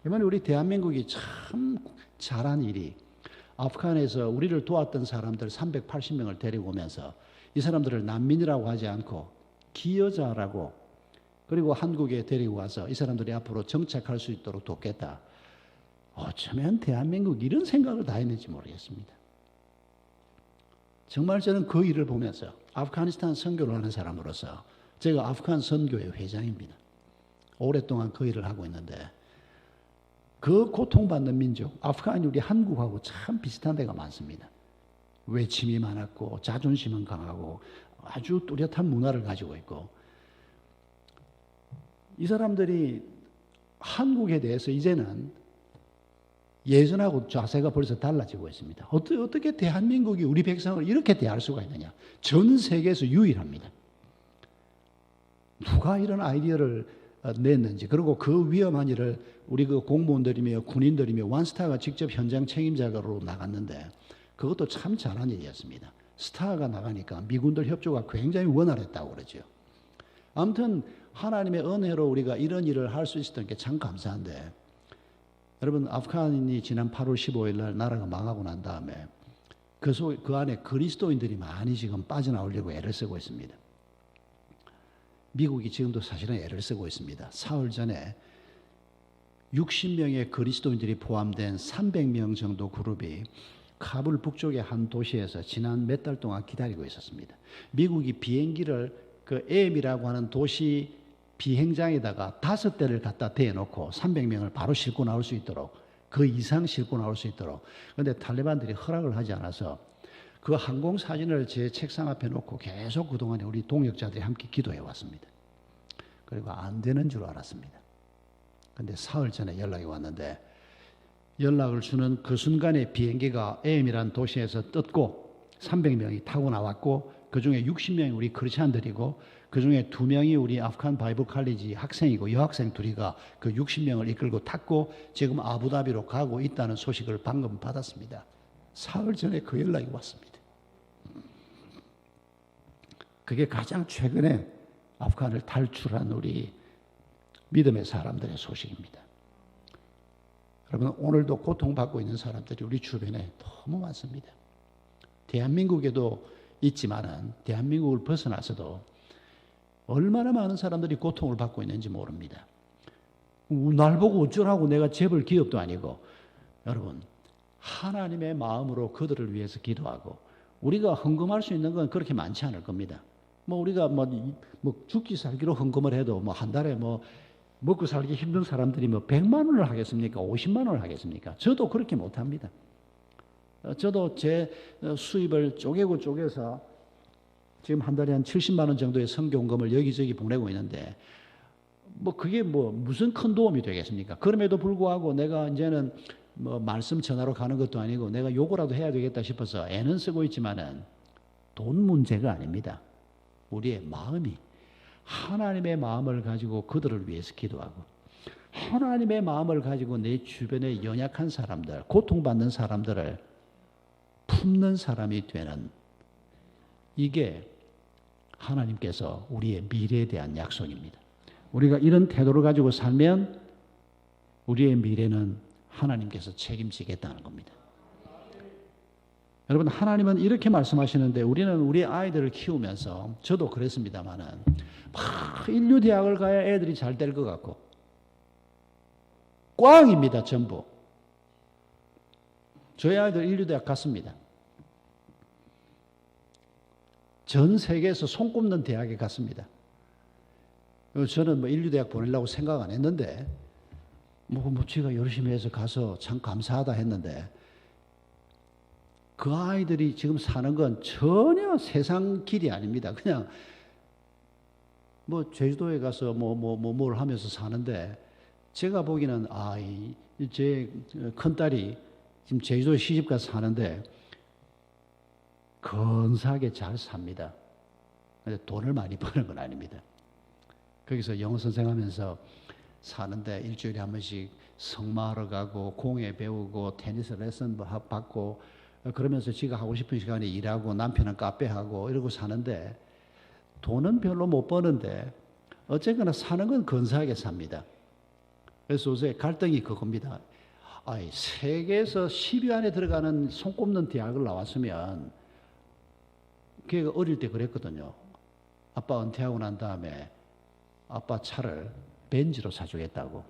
이번에 우리 대한민국이 참 잘한 일이 아프간에서 우리를 도왔던 사람들 380명을 데리고 오면서 이 사람들을 난민이라고 하지 않고 기여자라고 그리고 한국에 데리고 와서 이 사람들이 앞으로 정착할 수 있도록 돕겠다. 어쩌면 대한민국 이런 생각을 다 했는지 모르겠습니다. 정말 저는 그 일을 보면서 아프가니스탄 선교를 하는 사람으로서 제가 아프간 선교회 회장입니다. 오랫동안 그 일을 하고 있는데 그 고통받는 민족, 아프간이 우리 한국하고 참 비슷한 데가 많습니다. 외침이 많았고 자존심은 강하고 아주 뚜렷한 문화를 가지고 있고 이 사람들이 한국에 대해서 이제는 예전하고 자세가 벌써 달라지고 있습니다. 어떻게 대한민국이 우리 백성을 이렇게 대할 수가 있느냐. 전 세계에서 유일합니다. 누가 이런 아이디어를 냈는지 그리고 그 위험한 일을 우리 그 공무원들이며 군인들이며 원스타가 직접 현장 책임자로 나갔는데 그것도 참 잘한 일이었습니다. 스타가 나가니까 미군들 협조가 굉장히 원활했다고 그러죠. 아무튼 하나님의 은혜로 우리가 이런 일을 할 수 있었던 게 참 감사한데 여러분 아프간이 지난 8월 15일 날 나라가 망하고 난 다음에 그 안에 그리스도인들이 많이 지금 빠져나오려고 애를 쓰고 있습니다. 미국이 지금도 사실은 애를 쓰고 있습니다. 사흘 전에 60명의 그리스도인들이 포함된 300명 정도 그룹이 카불 북쪽의 한 도시에서 지난 몇 달 동안 기다리고 있었습니다. 미국이 비행기를 그 에임이라고 하는 도시 비행장에다가 5대를 갖다 대놓고 300명을 바로 싣고 나올 수 있도록 그 이상 싣고 나올 수 있도록 그런데 탈레반들이 허락을 하지 않아서 그 항공 사진을 제 책상 앞에 놓고 계속 그동안에 우리 동역자들이 함께 기도해 왔습니다. 그리고 안 되는 줄 알았습니다. 그런데 사흘 전에 연락이 왔는데 연락을 주는 그 순간에 비행기가 에임이라는 도시에서 떴고 300명이 타고 나왔고 그중에 60명이 우리 크리스찬들이고 그중에 2명이 우리 아프간 바이블 칼리지 학생이고 여학생 둘이가 그 60명을 이끌고 탔고 지금 아부다비로 가고 있다는 소식을 방금 받았습니다. 사흘 전에 그 연락이 왔습니다. 그게 가장 최근에 아프간을 탈출한 우리 믿음의 사람들의 소식입니다. 여러분 오늘도 고통받고 있는 사람들이 우리 주변에 너무 많습니다. 대한민국에도 있지만은 대한민국을 벗어나서도 얼마나 많은 사람들이 고통을 받고 있는지 모릅니다. 날 보고 어쩌라고 내가 재벌 기업도 아니고 여러분 하나님의 마음으로 그들을 위해서 기도하고 우리가 헌금할 수 있는 건 그렇게 많지 않을 겁니다. 뭐 우리가 뭐 죽기 살기로 헌금을 해도 뭐 한 달에 뭐 먹고 살기 힘든 사람들이 뭐 100만 원을 하겠습니까? 50만 원을 하겠습니까? 저도 그렇게 못 합니다. 저도 제 수입을 쪼개서 지금 한 달에 한 70만 원 정도의 선교헌금을 여기저기 보내고 있는데 뭐 그게 뭐 무슨 큰 도움이 되겠습니까? 그럼에도 불구하고 내가 이제는 뭐 말씀 전하러 가는 것도 아니고 내가 요거라도 해야 되겠다 싶어서 애는 쓰고 있지만은 돈 문제가 아닙니다. 우리의 마음이 하나님의 마음을 가지고 그들을 위해서 기도하고 하나님의 마음을 가지고 내 주변에 연약한 사람들, 고통받는 사람들을 품는 사람이 되는 이게 하나님께서 우리의 미래에 대한 약속입니다. 우리가 이런 태도를 가지고 살면 우리의 미래는 하나님께서 책임지겠다는 겁니다. 여러분, 하나님은 이렇게 말씀하시는데 우리는 우리 아이들을 키우면서 저도 그랬습니다마는 막 인류대학을 가야 애들이 잘 될 것 같고 꽝입니다. 전부. 저희 아이들 인류대학 갔습니다. 전 세계에서 손꼽는 대학에 갔습니다. 저는 뭐 인류대학 보내려고 생각 안 했는데 뭐 제가 열심히 해서 가서 참 감사하다 했는데 그 아이들이 지금 사는 건 전혀 세상 길이 아닙니다. 그냥 뭐 제주도에 가서 뭘 하면서 사는데 제가 보기에는 제 큰딸이 지금 제주도에 시집가서 사는데 건사하게 잘 삽니다. 근데 돈을 많이 버는 건 아닙니다. 거기서 영어 선생하면서 사는데 일주일에 한 번씩 성마하러 가고 공예 배우고 테니스 레슨 받고 그러면서 지가 하고 싶은 시간에 일하고 남편은 카페하고 이러고 사는데 돈은 별로 못 버는데 어쨌거나 사는 건 근사하게 삽니다. 그래서 요새 갈등이 그겁니다. 세계에서 10위 안에 들어가는 손꼽는 대학을 나왔으면 걔가 어릴 때 그랬거든요. 아빠 은퇴하고 난 다음에 아빠 차를 벤츠로 사주겠다고.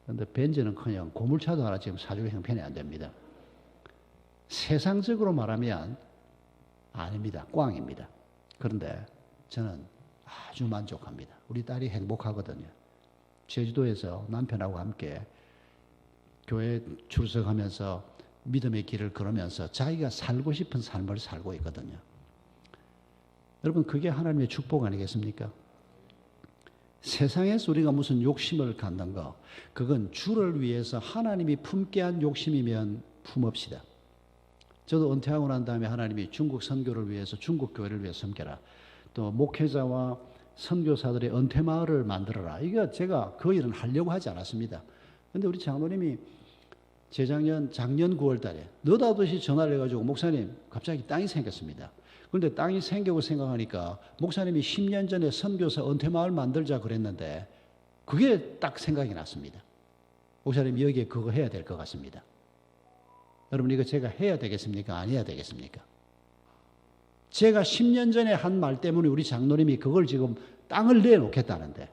그런데 벤츠는커녕 고물차도 하나 지금 사주기 형편이 안 됩니다. 세상적으로 말하면 아닙니다. 꽝입니다. 그런데 저는 아주 만족합니다. 우리 딸이 행복하거든요. 제주도에서 남편하고 함께 교회 출석하면서 믿음의 길을 걸으면서 자기가 살고 싶은 삶을 살고 있거든요. 여러분, 그게 하나님의 축복 아니겠습니까? 세상에서 우리가 무슨 욕심을 갖는 거, 그건 주를 위해서 하나님이 품게 한 욕심이면 품읍시다. 저도 은퇴하고 난 다음에 하나님이 중국 선교를 위해서 중국 교회를 위해서 섬겨라. 또 목회자와 선교사들의 은퇴 마을을 만들어라. 이거 제가 그 일은 하려고 하지 않았습니다. 그런데 우리 장로님이 작년 9월 달에 느닷없이 전화를 해가지고 목사님 갑자기 땅이 생겼습니다. 그런데 땅이 생기고 생각하니까 목사님이 10년 전에 선교사 은퇴마을 만들자 그랬는데 그게 딱 생각이 났습니다. 목사님 여기에 그거 해야 될 것 같습니다. 여러분, 이거 제가 해야 되겠습니까? 안 해야 되겠습니까? 제가 10년 전에 한 말 때문에 우리 장로님이 그걸 지금 땅을 내놓겠다는데,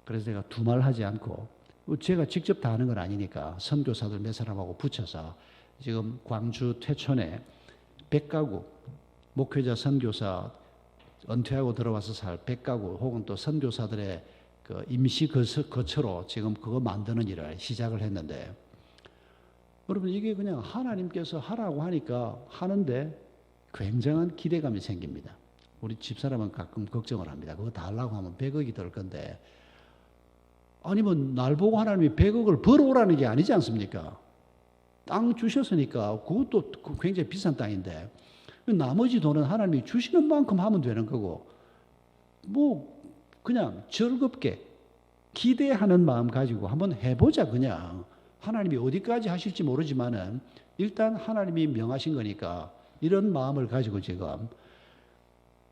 그래서 제가 두 말 하지 않고 제가 직접 다 하는 건 아니니까 선교사들 몇 사람하고 붙여서 지금 광주 퇴촌에 100가구 목회자 선교사 은퇴하고 들어와서 살 100가구 혹은 또 선교사들의 그 임시 거처로 지금 그거 만드는 일을 시작을 했는데, 여러분, 이게 그냥 하나님께서 하라고 하니까 하는데 굉장한 기대감이 생깁니다. 우리 집사람은 가끔 걱정을 합니다. 그거 다 하려고 하면 100억이 들 건데, 아니면 날 보고 하나님이 100억을 벌어오라는 게 아니지 않습니까? 땅 주셨으니까 그것도 굉장히 비싼 땅인데 나머지 돈은 하나님이 주시는 만큼 하면 되는 거고, 뭐 그냥 즐겁게 기대하는 마음 가지고 한번 해보자. 그냥 하나님이 어디까지 하실지 모르지만은 일단 하나님이 명하신 거니까 이런 마음을 가지고 지금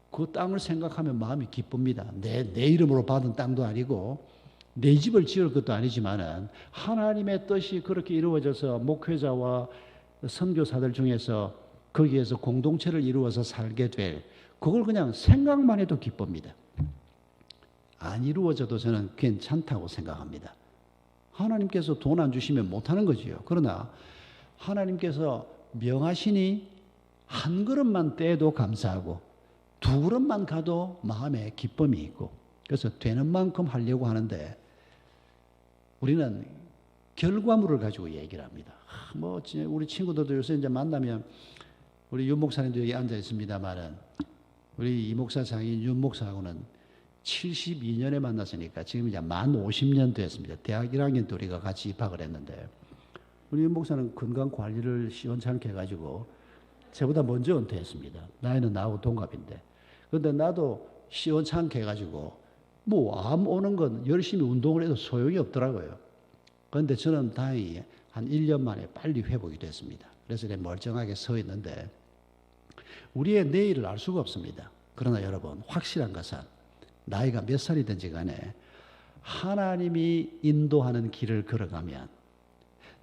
그 땅을 생각하면 마음이 기쁩니다. 내 이름으로 받은 땅도 아니고 내 집을 지을 것도 아니지만은 하나님의 뜻이 그렇게 이루어져서 목회자와 선교사들 중에서 거기에서 공동체를 이루어서 살게 될, 그걸 그냥 생각만 해도 기쁩니다. 안 이루어져도 저는 괜찮다고 생각합니다. 하나님께서 돈 안 주시면 못하는 거지요. 그러나 하나님께서 명하시니 한 걸음만 떼도 감사하고 두 걸음만 가도 마음에 기쁨이 있고, 그래서 되는 만큼 하려고 하는데 우리는 결과물을 가지고 얘기를 합니다. 우리 친구들도 요새 이제 만나면, 우리 윤 목사님도 여기 앉아 있습니다만은, 우리 이 목사 장인 윤 목사하고는 72년에 만났으니까 지금 이제 만 50년 됐습니다. 대학 1학년 때 우리가 같이 입학을 했는데, 우리 윤 목사는 건강 관리를 시원찮게 해가지고 저보다 먼저 은퇴했습니다. 나이는 나하고 동갑인데. 그런데 나도 시원찮게 해가지고 암 오는 건 열심히 운동을 해도 소용이 없더라고요. 그런데 저는 다행히 한 1년 만에 빨리 회복이 됐습니다. 그래서 이렇게 멀쩡하게 서 있는데, 우리의 내일을 알 수가 없습니다. 그러나 여러분, 확실한 것은 나이가 몇 살이든지 간에 하나님이 인도하는 길을 걸어가면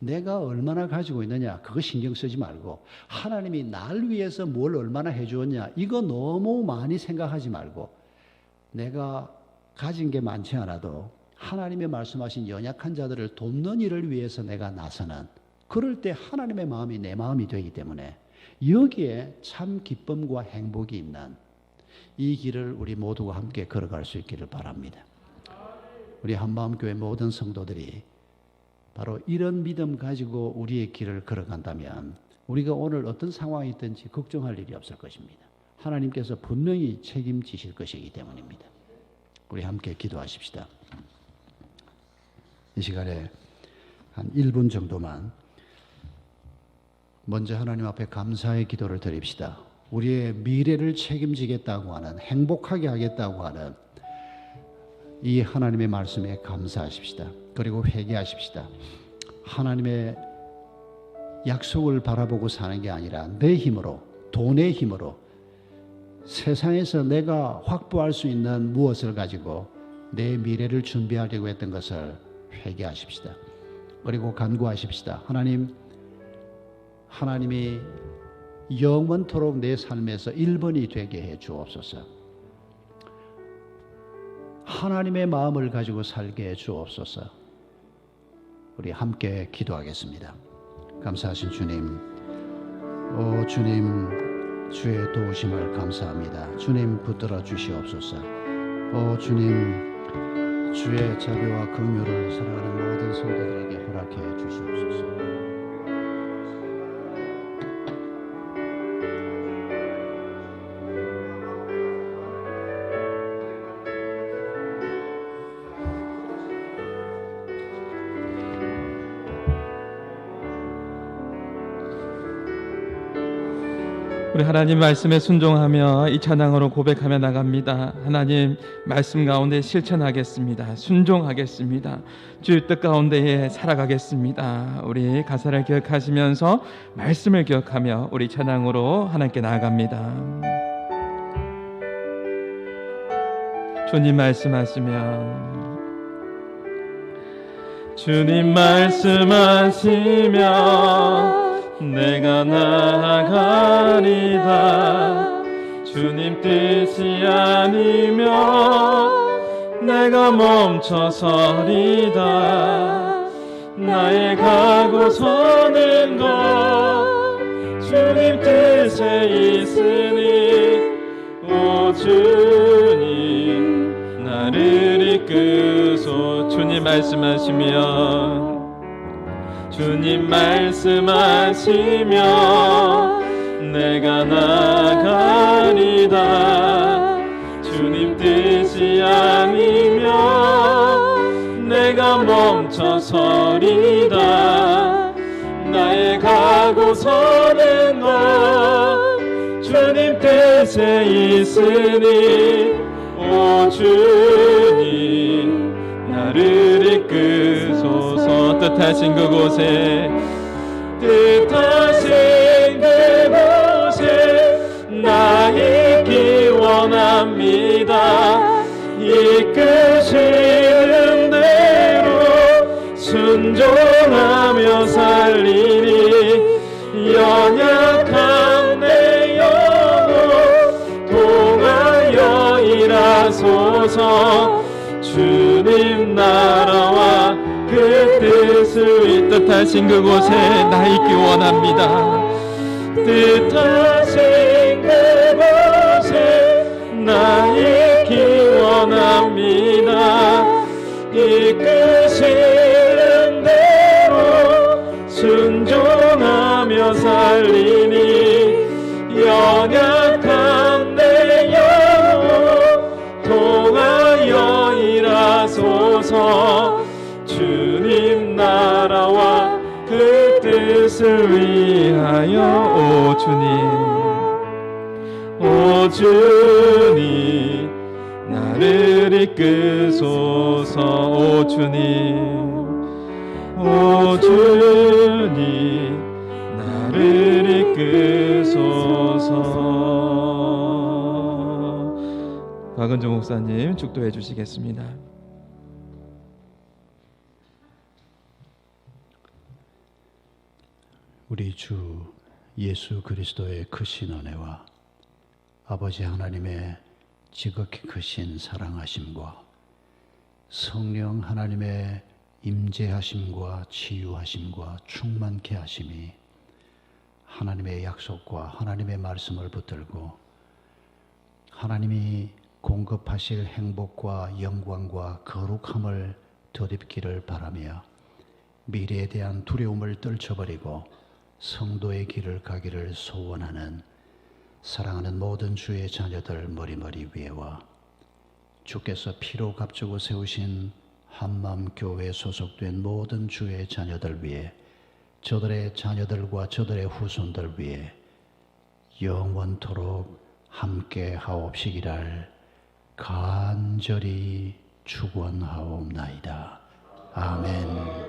내가 얼마나 가지고 있느냐 그거 신경 쓰지 말고, 하나님이 날 위해서 뭘 얼마나 해주었냐 이거 너무 많이 생각하지 말고, 내가 가진 게 많지 않아도 하나님의 말씀하신 연약한 자들을 돕는 일을 위해서 내가 나서는, 그럴 때 하나님의 마음이 내 마음이 되기 때문에 여기에 참 기쁨과 행복이 있는 이 길을 우리 모두가 함께 걸어갈 수 있기를 바랍니다. 우리 한마음교회 모든 성도들이 바로 이런 믿음 가지고 우리의 길을 걸어간다면 우리가 오늘 어떤 상황이 있든지 걱정할 일이 없을 것입니다. 하나님께서 분명히 책임지실 것이기 때문입니다. 우리 함께 기도하십시다. 이 시간에 한 1분 정도만 먼저 하나님 앞에 감사의 기도를 드립시다. 우리의 미래를 책임지겠다고 하는, 행복하게 하겠다고 하는 이 하나님의 말씀에 감사하십시다. 그리고 회개하십시다. 하나님의 약속을 바라보고 사는 게 아니라 내 힘으로, 돈의 힘으로 세상에서 내가 확보할 수 있는 무엇을 가지고 내 미래를 준비하려고 했던 것을 회개하십시다. 그리고 간구하십시다. 하나님이 영원토록 내 삶에서 1번이 되게 해 주옵소서. 하나님의 마음을 가지고 살게 해 주옵소서. 우리 함께 기도하겠습니다. 감사하신 주님, 주님, 주의 도우심을 감사합니다. 주님 붙들어 주시옵소서. 주님, 주의 자비와 긍휼을 사랑하는 모든 성도들에게 허락해 주시옵소서. 우리 하나님 말씀에 순종하며 이 찬양으로 고백하며 나갑니다. 하나님 말씀 가운데 실천하겠습니다. 순종하겠습니다. 주의 뜻 가운데에 살아가겠습니다. 우리 가사를 기억하시면서 말씀을 기억하며 우리 찬양으로 하나님께 나아갑니다. 주님 말씀하시면, 주님 말씀하시면 내가 나아가리다. 주님 뜻이 아니면 내가 멈춰서리다. 나의 가고 서는 것 주님 뜻에 있으니, 오 주님 나를 이끄소. 주님 말씀하시면, 주님 말씀하시면 내가 나가리다. 주님 뜻이 아니면 내가 멈춰서리다. 나의 가고 서는 것 주님 뜻에 있으니, 오 주님 나를 이끄소서. 뜻하신 그곳에, 뜻하신 그곳에 나 있기 원합니다. 이끄시는 대로 순종하며 살리니, 연약한 내 영혼 통하여 일하소서. 주님 나라와 그 뜻을 뜻하신 그곳에 나 있기 원합니다. 뜻하신 그곳에 나 있기 원합니다. 이끄시는 대로 순종하며 살리니 연약한 내 영혼 통하여 일하소서. 주님 나라와 그 뜻을 위하여. 오 주님 나를 이끄소서. 오 주님 나를 이끄소서. 박은종 목사님 축도해 주시겠습니다. 우리 주 예수 그리스도의 크신 은혜와 아버지 하나님의 지극히 크신 사랑하심과 성령 하나님의 임재하심과 치유하심과 충만케 하심이 하나님의 약속과 하나님의 말씀을 붙들고 하나님이 공급하실 행복과 영광과 거룩함을 덧입기를 바라며 미래에 대한 두려움을 떨쳐버리고 성도의 길을 가기를 소원하는 사랑하는 모든 주의 자녀들 머리머리 위에와 주께서 피로 값주고 세우신 한마음교회에 소속된 모든 주의 자녀들 위에, 저들의 자녀들과 저들의 후손들 위에 영원토록 함께 하옵시기를 간절히 축원하옵나이다. 아멘.